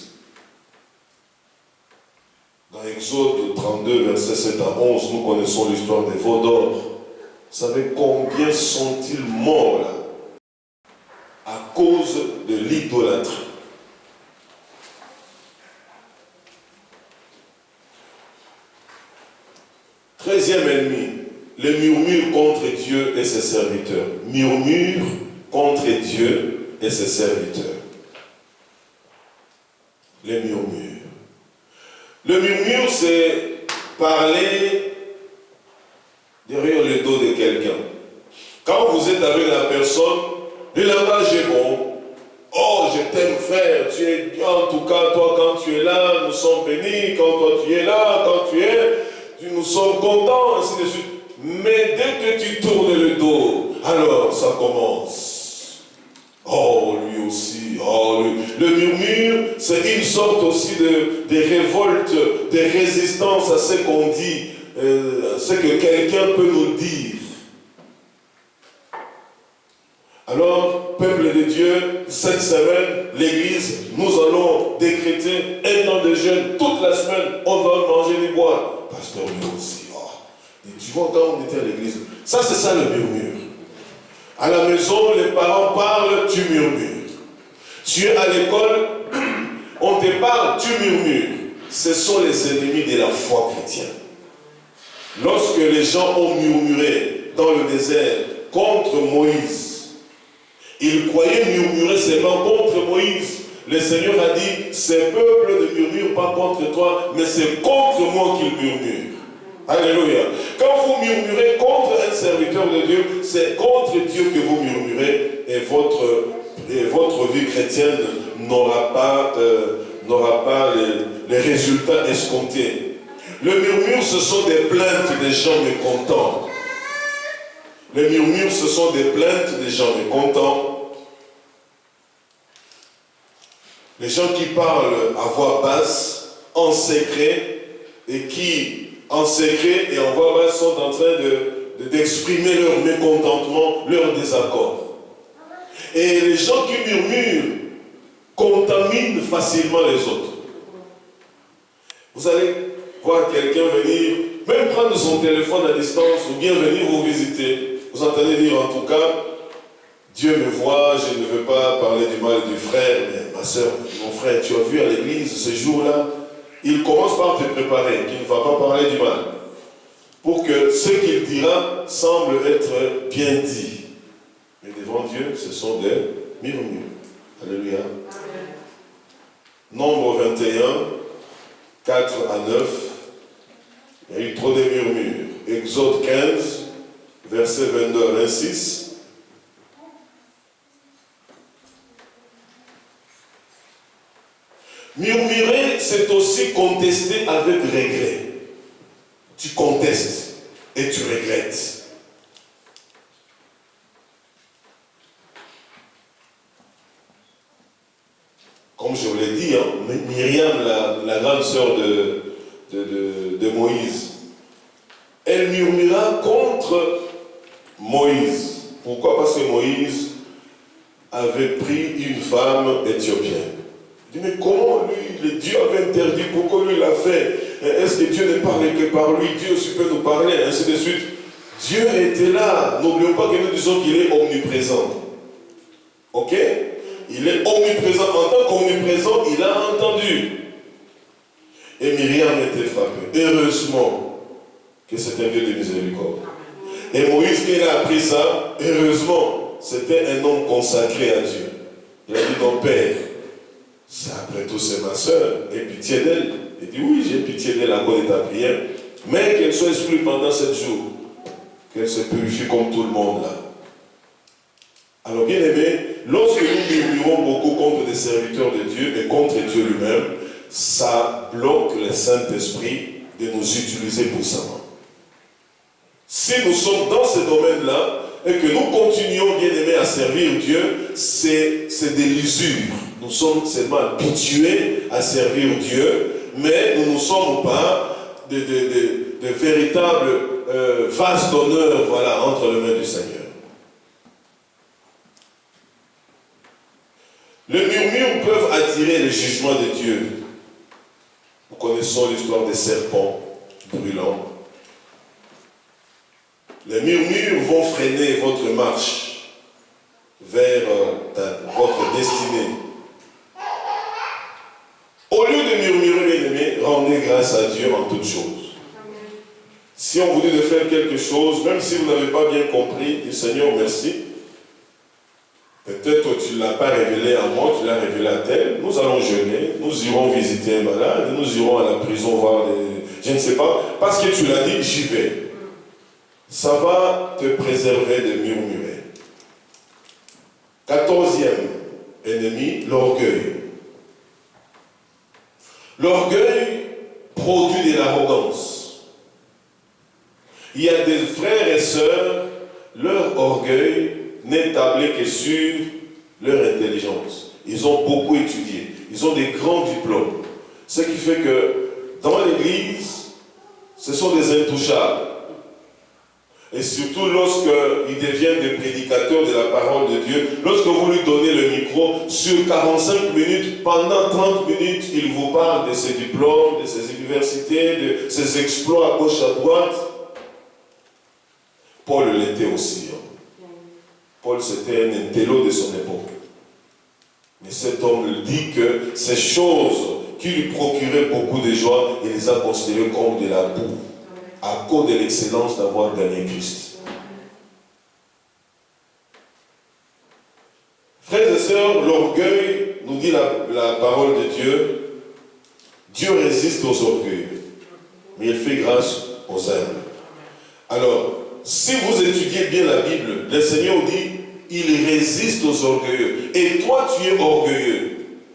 Dans Exode 32, versets 7 à 11, nous connaissons l'histoire des veaux d'or. Vous savez combien sont-ils morts là à cause de l'idolâtrie? Treizième ennemi, le murmure contre Dieu et ses serviteurs. Murmure contre Dieu et ses serviteurs. Le murmure. Le murmure, c'est parler derrière le dos de quelqu'un. Quand vous êtes avec la personne, le langage est bon. Oh, je t'aime frère, tu es, en tout cas, toi quand tu es là, nous sommes bénis. Quand toi tu es là, quand tu es, nous sommes contents, ainsi de suite. Mais dès que tu tournes le dos, alors ça commence. Oh, lui aussi, oh, lui. Le murmure, c'est une sorte aussi de révolte, de résistance à ce qu'on dit, ce que quelqu'un peut nous dire. Alors, peuple de Dieu, cette semaine, l'église, nous allons décréter un temps de jeûne toute la semaine. On va manger et boire. Pasteur, lui aussi. Oh. Et tu vois, quand on était à l'église, ça c'est ça le murmure. À la maison, les parents parlent, tu murmures. Tu es à l'école, on te parle, tu murmures. Ce sont les ennemis de la foi chrétienne. Lorsque les gens ont murmuré dans le désert contre Moïse, ils croyaient murmurer seulement contre Moïse. Le Seigneur a dit, ces peuples ne murmurent pas contre toi, mais c'est contre moi qu'ils murmurent. Alléluia. Quand vous murmurez contre un serviteur de Dieu, c'est contre Dieu que vous murmurez et votre vie chrétienne n'aura pas les résultats escomptés. Le murmure, ce sont des plaintes des gens mécontents. Le murmure, ce sont des plaintes des gens mécontents. Les gens qui parlent à voix basse, en secret, et qui, en secret et en voix basse, sont en train d'exprimer leur mécontentement, leur désaccord. Et les gens qui murmurent contaminent facilement les autres. Vous allez voir quelqu'un venir, même prendre son téléphone à distance, ou bien venir vous visiter. Vous entendez dire en tout cas, Dieu me voit, je ne veux pas parler du mal du frère, mais ma soeur, mon frère, tu as vu à l'église ce jour-là, il commence par te préparer, qu'il ne va pas parler du mal, pour que ce qu'il dira semble être bien dit. Mais devant Dieu, ce sont des murmures. Alléluia. Amen. Nombre 21, 4 à 9, il y a eu trop de murmures. Exode 15, verset 22 à 26. Murmurer, c'est aussi contester avec regret. Tu contestes et tu regrettes. Comme je vous l'ai dit, hein, Myriam, la grande sœur de Moïse, elle murmura contre Moïse. Pourquoi? Parce que Moïse avait pris une femme éthiopienne. Il dit, mais comment lui, le Dieu avait interdit, pourquoi lui l'a fait? Est-ce que Dieu ne parle que par lui? Dieu aussi peut nous parler, ainsi de suite. Dieu était là. N'oublions pas que nous disons qu'il est omniprésent. Ok? Il est omniprésent. En tant qu'omniprésent, il a entendu. Et Myriam était frappée. Heureusement que c'est un Dieu de miséricorde. Et Moïse, quand il a appris ça, heureusement, c'était un homme consacré à Dieu. Il a dit, mon père, c'est après tout c'est ma soeur, aie pitié d'elle. Il dit, oui, j'ai pitié d'elle à cause de ta prière, mais qu'elle soit exclue pendant 7 jours, qu'elle se purifie comme tout le monde là. Alors bien aimé, lorsque nous murmurons beaucoup contre des serviteurs de Dieu et contre Dieu lui-même, ça bloque le Saint-Esprit de nous utiliser puissamment. Si nous sommes dans ce domaine-là et que nous continuons, bien aimés, à servir Dieu, c'est de l'usure. Nous sommes seulement habitués à servir Dieu, mais nous ne sommes pas de véritables vases d'honneur, voilà, entre les mains du Seigneur. Les murmures peuvent attirer le jugement de Dieu. Nous connaissons l'histoire des serpents brûlants. Les murmures vont freiner votre marche vers votre destinée. Au lieu de murmurer, bien aimés, rendez grâce à Dieu en toutes choses. Si on vous dit de faire quelque chose, même si vous n'avez pas bien compris, dites Seigneur, merci. Peut-être tu ne l'as pas révélé à moi, tu l'as révélé à tel. Nous allons jeûner, nous irons visiter un malade, nous irons à la prison voir des... Je ne sais pas, parce que tu l'as dit, j'y vais. Ça va te préserver de murmurer. 14e ennemi, l'orgueil. L'orgueil produit de l'arrogance. Il y a des frères et sœurs, leur orgueil n'est tablé que sur leur intelligence. Ils ont beaucoup étudié. Ils ont des grands diplômes. Ce qui fait que dans l'église, ce sont des intouchables. Et surtout lorsqu'ils deviennent des prédicateurs de la parole de Dieu, lorsque vous lui donnez le micro, sur 45 minutes, pendant 30 minutes, il vous parle de ses diplômes, de ses universités, de ses exploits à gauche à droite. Paul l'était aussi. Paul, c'était un intello de son époque. Mais cet homme dit que ces choses qui lui procuraient beaucoup de joie, il les a considérées comme de la boue, à cause de l'excellence d'avoir gagné Christ. Frères et sœurs, l'orgueil, nous dit la parole de Dieu, Dieu résiste aux orgueilleux, mais il fait grâce aux humbles. Alors, si vous étudiez bien la Bible, le Seigneur dit, il résiste aux orgueilleux. Et toi, tu es orgueilleux.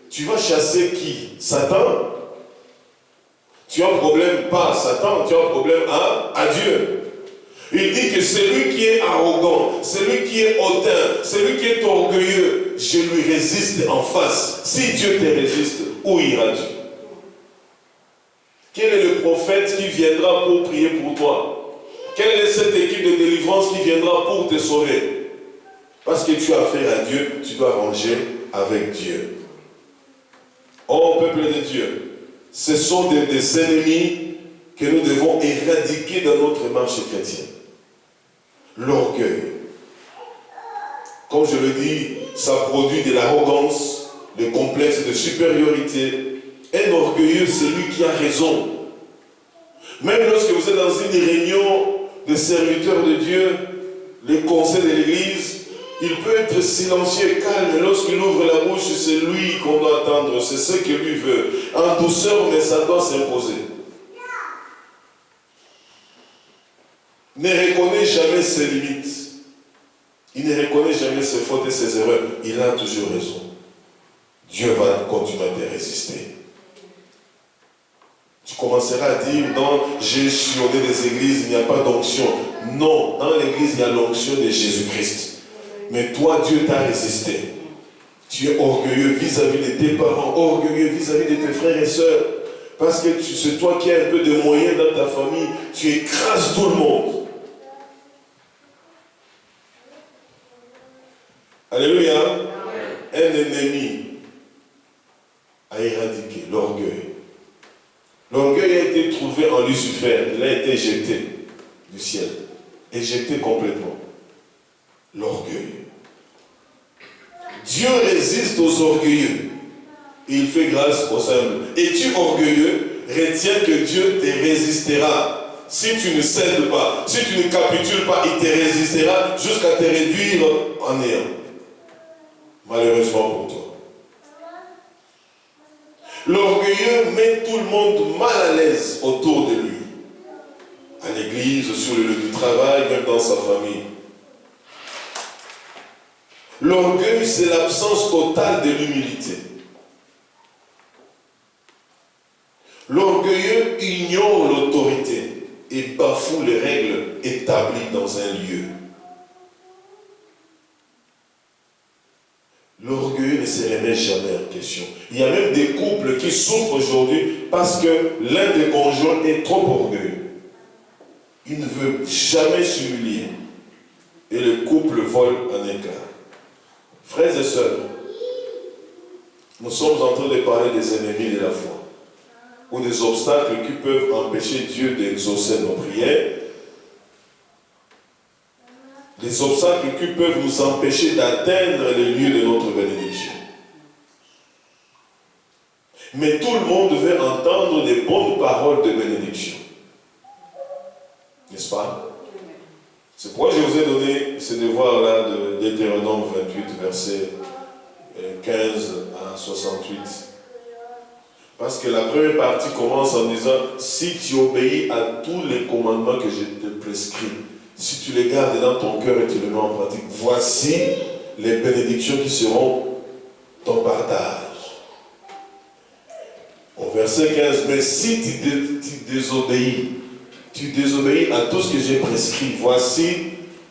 Tu vas chasser qui? Satan? Tu as un problème pas à Satan, tu as un problème à Dieu. Il dit que celui qui est arrogant, celui qui est hautain, celui qui est orgueilleux, je lui résiste en face. Si Dieu te résiste, où iras-tu? Quel est le prophète qui viendra pour prier pour toi? Quelle est cette équipe de délivrance qui viendra pour te sauver? Parce que tu as affaire à Dieu, tu dois ranger avec Dieu. Oh, peuple de Dieu, ce sont des ennemis que nous devons éradiquer dans notre marche chrétienne. L'orgueil. Comme je le dis, ça produit de l'arrogance, le complexe de supériorité. Un orgueilleux, c'est lui qui a raison. Même lorsque vous êtes dans une réunion de serviteurs de Dieu, le conseil de l'église, il peut être silencieux, calme. Lorsqu'il ouvre la bouche, c'est lui qu'on doit attendre. C'est ce que lui veut. En douceur, mais ça doit s'imposer. Ne reconnaît jamais ses limites. Il ne reconnaît jamais ses fautes et ses erreurs. Il a toujours raison. Dieu va continuer à te résister. Tu commenceras à dire, non, j'ai sillonné des églises, il n'y a pas d'onction. Non, dans l'église, il y a l'onction de Jésus-Christ. Mais toi, Dieu t'a résisté. Tu es orgueilleux vis-à-vis de tes parents, orgueilleux vis-à-vis de tes frères et sœurs. Parce que c'est toi qui as un peu de moyens dans ta famille, tu écrases tout le monde. Alléluia. Un ennemi à éradiquer, l'orgueil. L'orgueil a été trouvé en Lucifer, il a été jeté du ciel, éjecté complètement. L'orgueil. Dieu résiste aux orgueilleux et il fait grâce aux humbles. Es-tu orgueilleux? Retiens que Dieu te résistera. Si tu ne cèdes pas, si tu ne capitules pas, il te résistera jusqu'à te réduire en néant. Malheureusement pour toi. L'orgueilleux met tout le monde mal à l'aise autour de lui. À l'église, sur le lieu du travail, même dans sa famille. L'orgueil, c'est l'absence totale de l'humilité. L'orgueilleux ignore l'autorité et bafoue les règles établi dans un lieu. L'orgueil ne se remet jamais en question. Il y a même des couples qui souffrent aujourd'hui parce que l'un des conjoints est trop orgueilleux. Il ne veut jamais s'humilier. Et le couple vole en éclats. Frères et sœurs, nous sommes en train de parler des ennemis de la foi, ou des obstacles qui peuvent empêcher Dieu d'exaucer nos prières, des obstacles qui peuvent nous empêcher d'atteindre les lieux de notre bénédiction. Mais tout le monde veut entendre des bonnes paroles de bénédiction. N'est-ce pas? C'est pourquoi je vous ai donné ce devoir-là de Deutéronome 28, versets 15 à 68. Parce que la première partie commence en disant, si tu obéis à tous les commandements que je te prescris, si tu les gardes dans ton cœur et tu les mets en pratique, voici les bénédictions qui seront ton partage. Au verset 15, mais si tu désobéis à tout ce que j'ai prescrit, voici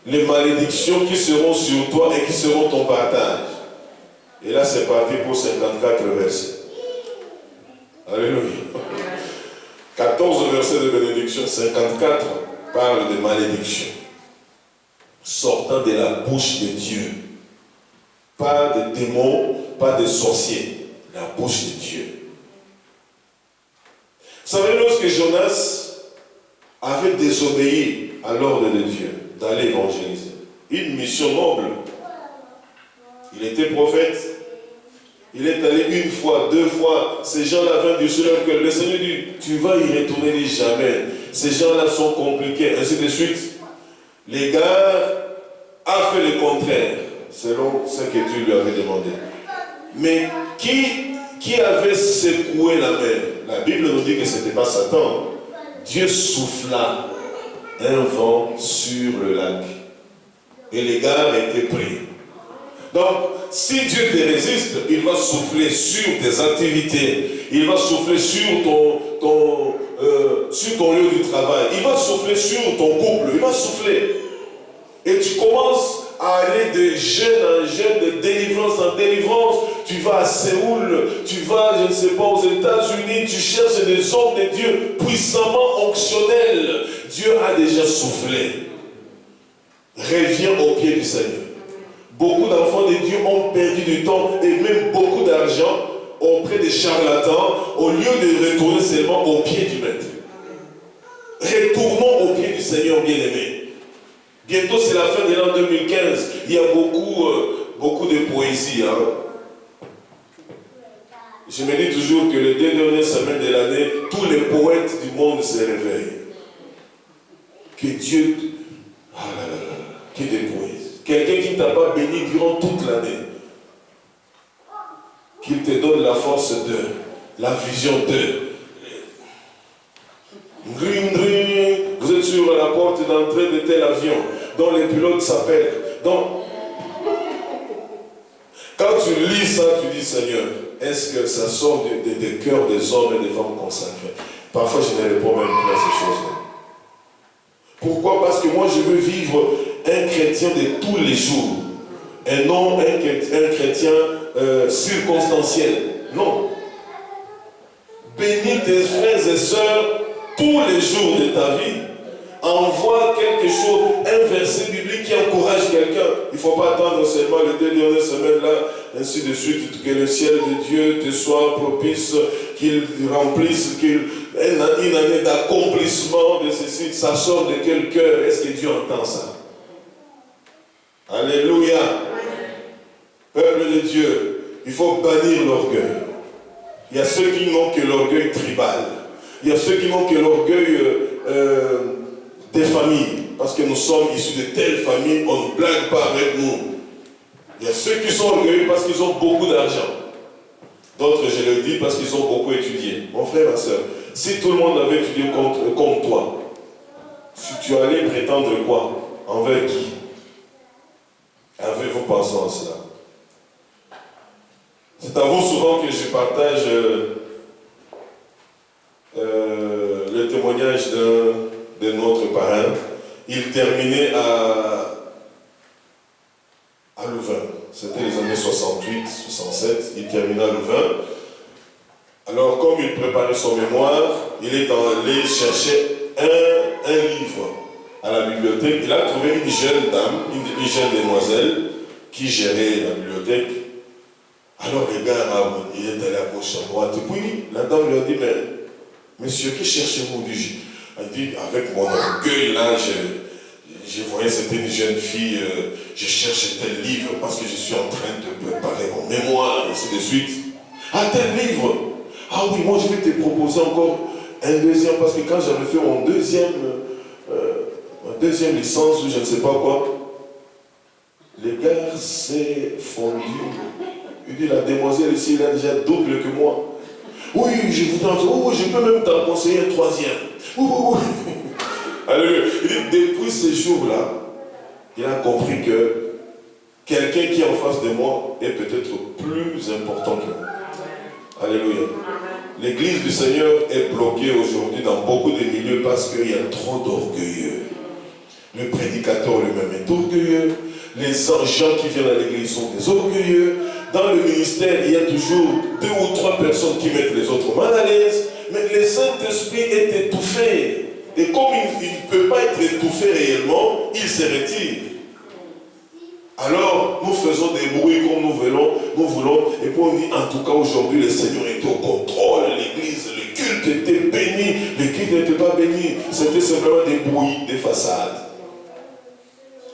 les malédictions qui seront sur toi et qui seront ton partage. Et là, c'est parti pour 54 versets. Alléluia. 14 versets de bénédiction, 54 parlent de malédiction. Sortant de la bouche de Dieu. Pas de démons, pas de sorciers. La bouche de Dieu. Vous savez, lorsque Jonas avait désobéi à l'ordre de Dieu d'aller évangéliser, une mission noble, il était prophète, il est allé une fois, deux fois, ces gens-là viennent du Seigneur, que le Seigneur dit, tu vas y retourner, dit jamais, ces gens-là sont compliqués, ainsi de suite. Les gars a fait le contraire, selon ce que Dieu lui avait demandé. Mais qui avait secoué la mer? La Bible nous dit que ce n'était pas Satan. Dieu souffla un vent sur le lac. Et les gars étaient pris. Donc, si Dieu te résiste, il va souffler sur tes activités. Il va souffler sur ton lieu du travail. Il va souffler sur ton couple. Il va souffler. Et tu commences à aller de jeûne en jeûne, de délivrance en délivrance. Tu vas à Séoul, tu vas, je ne sais pas, aux États-Unis, tu cherches des hommes de Dieu puissamment onctionnels. Dieu a déjà soufflé. Reviens au pied du Seigneur. Beaucoup d'enfants de Dieu ont perdu du temps et même beaucoup d'argent auprès des charlatans au lieu de retourner seulement au pied du Maître. Retournons au pied du Seigneur bien-aimé. Bientôt c'est la fin de l'an 2015. Il y a beaucoup de poésie. Je me dis toujours que les 2 dernières semaines de l'année, tous les poètes du monde se réveillent. Que Dieu... Ah là là là, que des poètes. Quelqu'un qui ne t'a pas béni durant toute l'année. Qu'il te donne la force de, la vision de. Vous êtes sur la porte d'entrée de tel avion, dont les pilotes s'appellent. Donc, quand tu lis ça, tu dis, Seigneur, est-ce que ça sort des cœurs des hommes et des femmes consacrés? Parfois, je ne réponds même plus à ces choses-là. Pourquoi? Parce que moi, je veux vivre un chrétien de tous les jours. Et non un chrétien circonstanciel. Non. Bénis tes frères et sœurs tous les jours de ta vie. Envoie quelque chose, un verset biblique qui encourage quelqu'un. Il ne faut pas attendre seulement les 2 dernières semaines-là, ainsi de suite, que le ciel de Dieu te soit propice, qu'il remplisse, une année d'accomplissement de ceci. Ça sort de quel cœur? Est-ce que Dieu entend ça? Alléluia. Peuple de Dieu, il faut bannir l'orgueil. Il y a ceux qui n'ont que l'orgueil tribal. Il y a ceux qui n'ont que l'orgueil des familles. Parce que nous sommes issus de telles familles, on ne blague pas avec nous. Il y a ceux qui sont orgueilleux parce qu'ils ont beaucoup d'argent. D'autres, je le dis, parce qu'ils ont beaucoup étudié. Mon frère, ma soeur, si tout le monde avait étudié comme toi, si tu allais prétendre quoi? Envers qui? Avez-vous pensé à cela? C'est à vous souvent que je partage le témoignage de notre parrain il terminait à Louvain. C'était les années 68, 67, il terminait à Louvain. Alors, comme il préparait son mémoire, il est allé chercher un livre à la bibliothèque. Il a trouvé une jeune dame, une jeune demoiselle qui gérait la bibliothèque. Alors les gars, il est allé à gauche, à droite. Et puis la dame lui a dit, mais monsieur, que cherchez-vous? Elle dit, avec mon orgueil là, je voyais c'était une jeune fille, je cherchais tel livre parce que je suis en train de préparer mon mémoire, et ainsi de suite. Ah, tel livre? Ah oui, moi je vais te proposer encore un deuxième, parce que quand j'avais fait mon deuxième licence ou je ne sais pas quoi, les gars s'est fondu. Il dit, la demoiselle ici, elle a déjà double que moi. Oui, je voudrais, je peux même t'en conseiller un troisième. Oui. Alléluia. Il dit, depuis ce jour-là, il a compris que quelqu'un qui est en face de moi est peut-être plus important que moi. Alléluia. L'église du Seigneur est bloquée aujourd'hui dans beaucoup de milieux parce qu'il y a trop d'orgueilleux. Le prédicateur lui-même est orgueilleux. Les gens qui viennent à l'église sont des orgueilleux. Dans le ministère, il y a toujours 2 ou 3 personnes qui mettent les autres mal à l'aise. Mais le Saint-Esprit est étouffé. Et comme il ne peut pas être étouffé réellement, il se retire. Alors, nous faisons des bruits comme nous voulons. Et puis on dit, en tout cas, aujourd'hui, le Seigneur était au contrôle. L'église, le culte était béni. Le culte n'était pas béni. C'était simplement des bruits, des façades.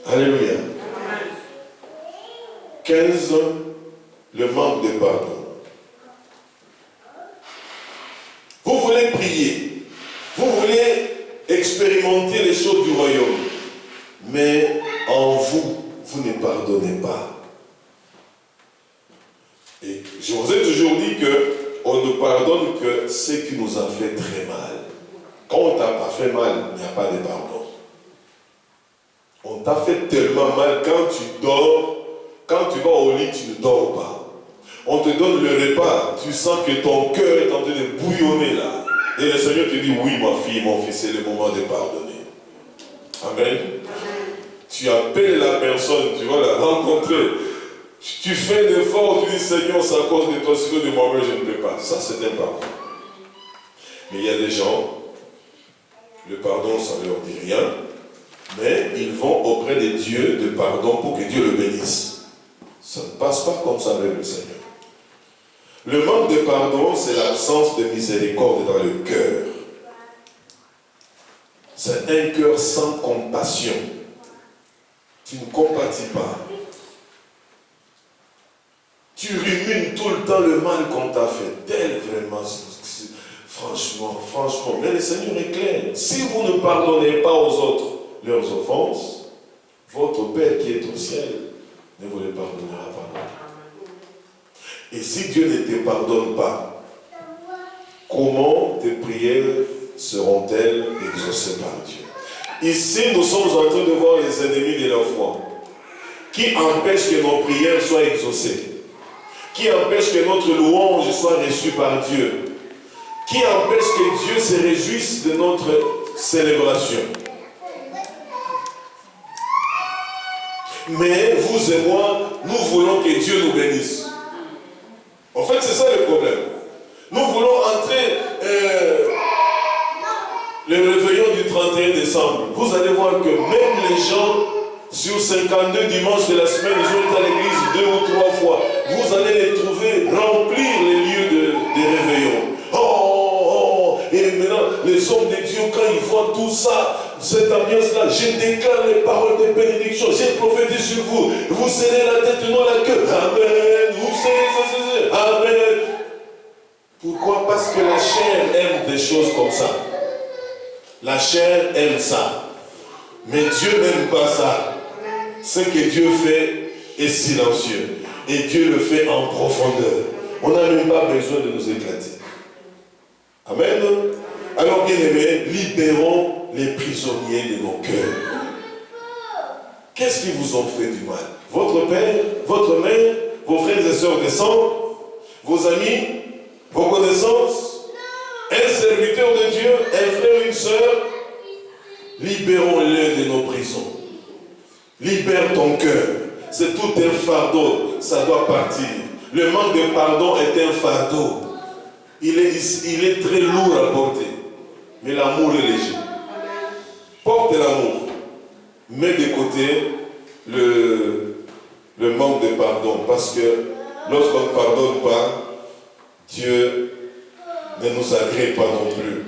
Alléluia. 15, le manque de pardon. Vous voulez prier. Vous voulez expérimenter les choses du royaume. Mais en vous, vous ne pardonnez pas. Et je vous ai toujours dit qu'on ne pardonne que ce qui nous a fait très mal. Quand on ne t'a pas fait mal, il n'y a pas de pardon. On t'a fait tellement mal, quand tu dors, quand tu vas au lit, tu ne dors pas. On te donne le repas, tu sens que ton cœur est en train de bouillonner là. Et le Seigneur te dit, oui ma fille, mon fils, c'est le moment de pardonner. Amen. Tu appelles la personne, tu vas la rencontrer. Tu fais l'effort, tu dis, Seigneur, c'est à cause de toi, sinon de moi-même, je ne peux pas. Ça, c'est un pardon. Mais il y a des gens, le pardon, ça ne leur dit rien, mais ils vont auprès de Dieu de pardon pour que Dieu le bénisse. Ça ne passe pas comme ça avec le Seigneur. Le manque de pardon, c'est l'absence de miséricorde dans le cœur. C'est un cœur sans compassion. Tu ne compatis pas. Tu rumines tout le temps le mal qu'on t'a fait. Tel vraiment, franchement. Mais le Seigneur est clair. Si vous ne pardonnez pas aux autres leurs offenses, votre Père qui est au ciel ne vous les pardonnera pas. Et si Dieu ne te pardonne pas, comment tes prières seront-elles exaucées par Dieu? Ici, nous sommes en train de voir les ennemis de la foi qui empêchent que nos prières soient exaucées, qui empêchent que notre louange soit reçue par Dieu, qui empêchent que Dieu se réjouisse de notre célébration. Mais vous et moi, nous voulons que Dieu nous bénisse. En fait, c'est ça le problème. Nous voulons entrer le réveillon du 31 décembre. Vous allez voir que même les gens, sur 52 dimanches de la semaine, ils ont été à l'église 2 ou 3 fois. Vous allez les trouver remplir les lieux de réveillon. Et maintenant, les hommes de Dieu, quand ils voient tout ça, cette ambiance-là, je déclare les paroles de bénédiction. J'ai prophétisé sur vous. Vous serrez la tête, non la queue. Amen. Vous serrez, amen. Pourquoi? Parce que la chair aime des choses comme ça. La chair aime ça. Mais Dieu n'aime pas ça. Ce que Dieu fait est silencieux. Et Dieu le fait en profondeur. On n'a même pas besoin de nous éclater. Amen. Alors, bien aimés, libérons les prisonniers de nos cœurs. Qu'est-ce qui vous ont fait du mal? Votre père, votre mère, vos frères et sœurs de sang, vos amis, vos connaissances, un serviteur de Dieu, un frère, une sœur. Libérons-les de nos prisons. Libère ton cœur. C'est tout un fardeau, ça doit partir. Le manque de pardon est un fardeau. Il est très lourd à porter. Mais l'amour est léger. Porte l'amour. Mets de côté le manque de pardon. Parce que lorsqu'on ne pardonne pas, Dieu ne nous agrée pas non plus.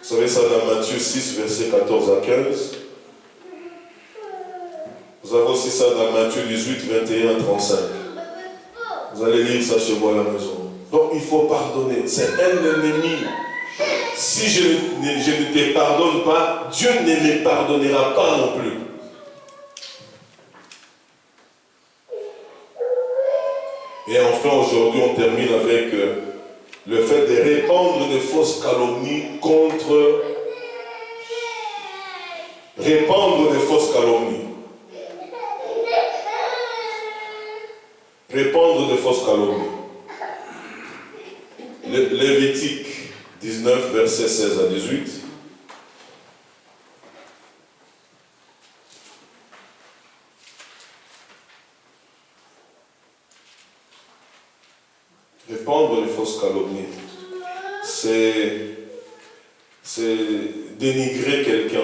Vous savez ça dans Matthieu 6, versets 14 à 15. Vous avez aussi ça dans Matthieu 18, 21 à 35. Vous allez lire ça chez vous à la maison. Donc il faut pardonner. C'est un ennemi. Si je ne te pardonne pas, Dieu ne me pardonnera pas non plus. Et enfin, aujourd'hui, on termine avec le fait de répandre de fausses calomnies contre... Répandre de fausses calomnies. Répandre de fausses calomnies. Lévitique 19, versets 16 à 18. Répandre les fausses calomnies, c'est dénigrer quelqu'un,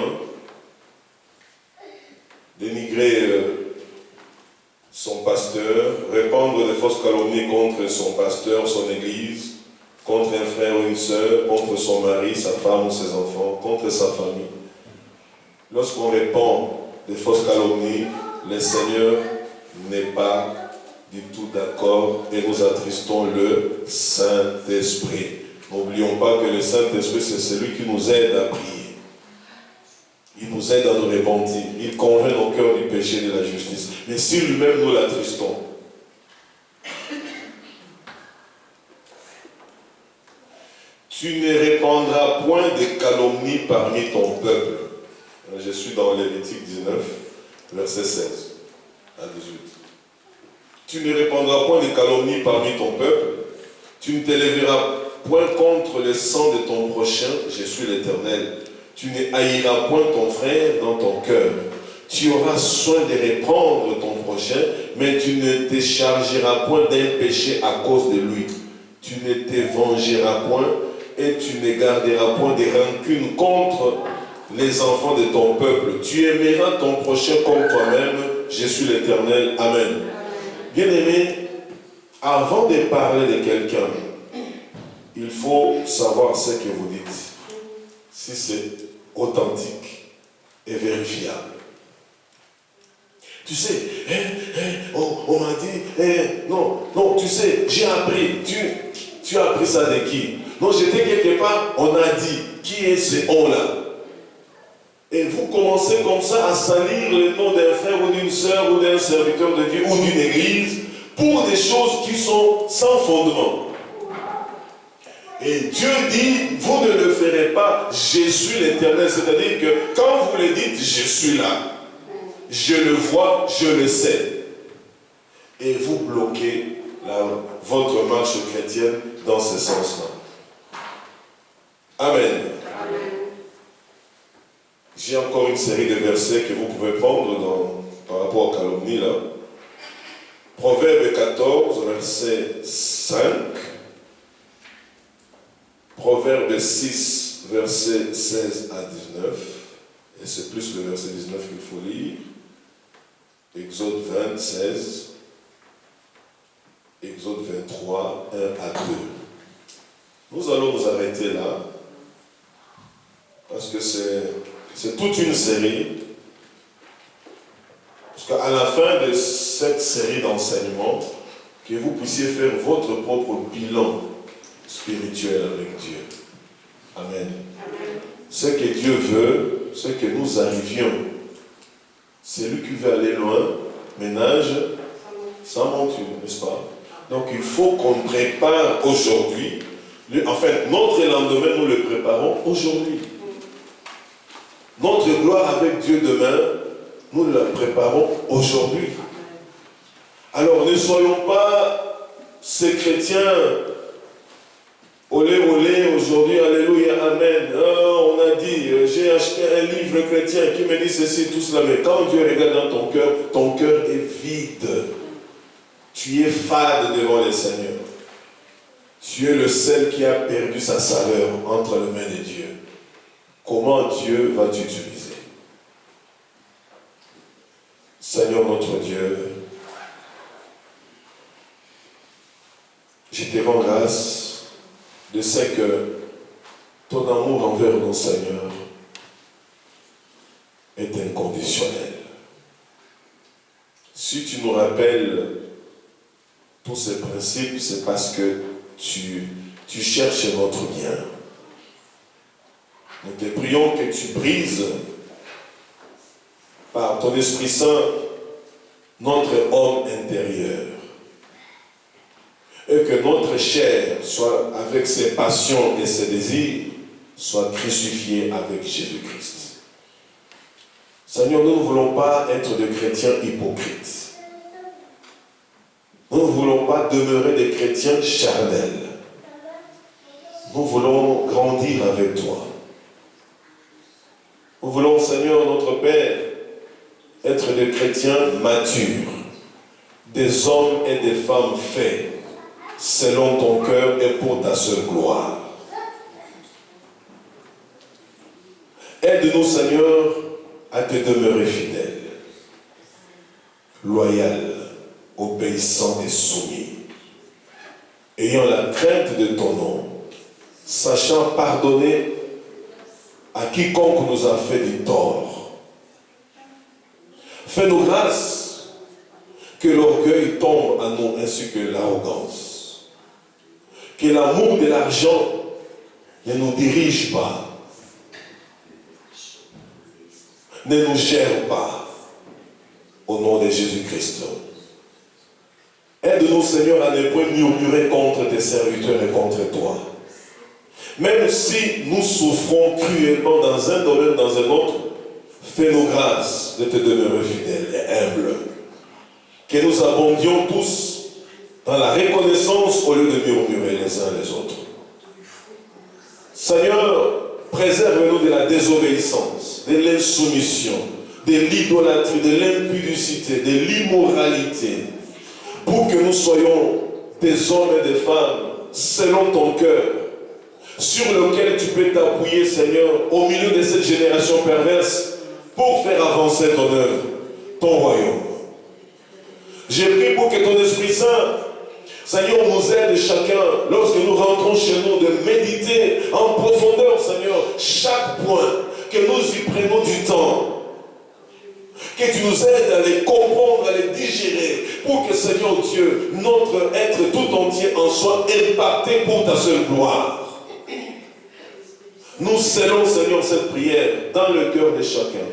dénigrer son pasteur, répandre des fausses calomnies contre son pasteur, son église, contre un frère ou une sœur, contre son mari, sa femme ou ses enfants, contre sa famille. Lorsqu'on répand des fausses calomnies, le Seigneur n'est pas du tout d'accord et nous attristons le Saint-Esprit. N'oublions pas que le Saint-Esprit, c'est celui qui nous aide à prier. Il nous aide à nous repentir. Il convainc nos cœurs du péché et de la justice. Mais si lui-même nous l'attristons, tu ne répandras point de calomnies parmi ton peuple. Je suis dans Lévitique 19, verset 16 à 18. Tu ne répandras point de calomnies parmi ton peuple. Tu ne t'élèveras point contre le sang de ton prochain. Je suis l'Éternel. Tu ne haïras point ton frère dans ton cœur. Tu auras soin de reprendre ton prochain, mais tu ne te chargeras point d'un péché à cause de lui. Tu ne te vengeras point et tu ne garderas point de rancune contre les enfants de ton peuple. Tu aimeras ton prochain comme toi-même. Je suis l'Éternel. Amen. Bien-aimés, avant de parler de quelqu'un, il faut savoir ce que vous dites. Si c'est authentique et vérifiable. Tu sais, on m'a dit, non, tu sais, j'ai appris. Tu as appris ça de qui? Non, j'étais quelque part, on a dit, qui est ce on-là? Et vous commencez comme ça à salir le nom d'un frère ou d'une sœur ou d'un serviteur de Dieu ou d'une église pour des choses qui sont sans fondement. Et Dieu dit, vous ne le ferez pas, je suis l'Éternel. C'est-à-dire que quand vous le dites, je suis là. Je le vois, je le sais. Et vous bloquez votre marche chrétienne dans ce sens-là. Amen. J'ai encore une série de versets que vous pouvez prendre par rapport aux calomnies là. Proverbe 14, verset 5. Proverbe 6, verset 16 à 19. Et c'est plus le verset 19 qu'il faut lire. Exode 20, 16. Exode 23, 1 à 2. Nous allons nous arrêter là. Parce que c'est toute une série. Parce qu'à la fin de cette série d'enseignements, que vous puissiez faire votre propre bilan spirituel avec Dieu. Amen. Ce que Dieu veut, c'est que nous arrivions. Celui qui veut aller loin, ménage sans monture, n'est-ce pas? Donc il faut qu'on prépare aujourd'hui. En fait, notre lendemain, nous le préparons aujourd'hui. Notre gloire avec Dieu demain, nous la préparons aujourd'hui. Alors ne soyons pas ces chrétiens, olé olé, aujourd'hui, alléluia, l'amène. Oh, on a dit, j'ai acheté un livre chrétien qui me dit ceci, tout cela. Mais quand Dieu regarde dans ton cœur est vide. Tu es fade devant le Seigneur. Tu es le seul qui a perdu sa saveur entre les mains de Dieu. Comment Dieu va t'utiliser? Seigneur notre Dieu, je te rends grâce de ce que ton amour envers nos Seigneurs est inconditionnel. Si tu nous rappelles tous ces principes, c'est parce que tu cherches notre bien. Nous te prions que tu brises par ton Esprit Saint notre homme intérieur et que notre chair soit avec ses passions et ses désirs soit crucifiée avec Jésus-Christ. Seigneur, nous ne voulons pas être des chrétiens hypocrites. Nous ne voulons pas demeurer des chrétiens charnels. Nous voulons grandir avec toi. Nous voulons, Seigneur, notre Père, être des chrétiens matures, des hommes et des femmes faits, selon ton cœur et pour ta seule gloire. Aide-nous, Seigneur, à te demeurer fidèle, loyal, obéissant et soumis, ayant la crainte de ton nom, sachant pardonner à quiconque nous a fait du tort. Fais-nous grâce que l'orgueil tombe à nous ainsi que l'arrogance. Que l'amour de l'argent ne nous dirige pas, ne nous gère pas, au nom de Jésus-Christ. Aide-nous, Seigneur, à ne point murmurer contre tes serviteurs et contre toi. Même si nous souffrons cruellement dans un domaine, dans un autre, fais-nous grâce de te demeurer fidèle et humble. Que nous abondions tous dans la reconnaissance au lieu de murmurer les uns les autres. Seigneur, préserve-nous de la désobéissance, de l'insoumission, de l'idolâtrie, de l'impudicité, de l'immoralité, pour que nous soyons des hommes et des femmes selon ton cœur, sur lequel tu peux t'appuyer, Seigneur, au milieu de cette génération perverse, pour faire avancer ton œuvre, ton royaume. J'ai prié pour que ton Esprit Saint, Seigneur, nous aide chacun, lorsque nous rentrons chez nous, de méditer en profondeur, Seigneur, chaque point, que nous y prenons du temps, que tu nous aides à les comprendre, à les digérer, pour que, Seigneur Dieu, notre être tout entier en soit impacté pour ta seule gloire. Nous scellons, Seigneur, cette prière dans le cœur de chacun,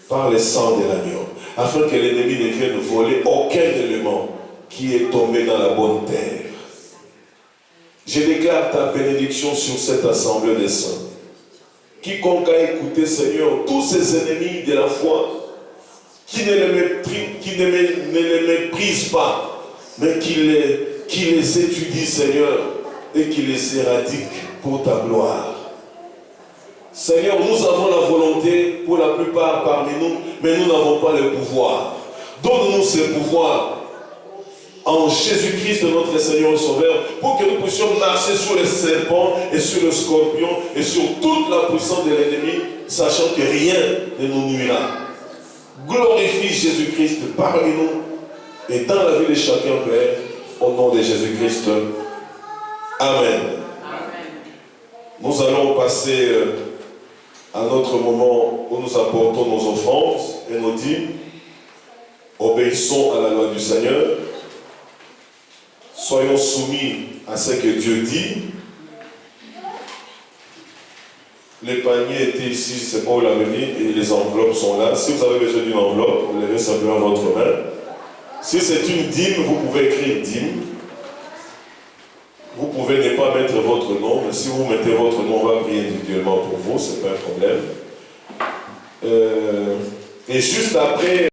par le sang de l'agneau, afin que l'ennemi ne vienne voler aucun élément qui est tombé dans la bonne terre. Je déclare ta bénédiction sur cette assemblée des saints. Quiconque a écouté, Seigneur, tous ces ennemis de la foi, qui ne les méprisent pas, mais qui les étudie, Seigneur, et qui les éradique pour ta gloire. Seigneur, nous avons la volonté, pour la plupart parmi nous, mais nous n'avons pas le pouvoir. Donne-nous ce pouvoir en Jésus-Christ, notre Seigneur et Sauveur, pour que nous puissions marcher sur les serpents et sur le scorpion et sur toute la puissance de l'ennemi, sachant que rien ne nous nuira. Glorifie Jésus-Christ parmi nous et dans la vie de chacun, Père, au nom de Jésus-Christ. Amen. Nous allons passer à notre moment où nous apportons nos offrandes et nos dîmes. Obéissons à la loi du Seigneur. Soyons soumis à ce que Dieu dit. Les paniers étaient ici, c'est pas où la venir, et les enveloppes sont là. Si vous avez besoin d'une enveloppe, vous levez simplement votre main. Si c'est une dîme, vous pouvez écrire dîme. Vous pouvez ne pas mettre votre nom, mais si vous mettez votre nom, on va prier individuellement pour vous, c'est pas un problème. Et juste après,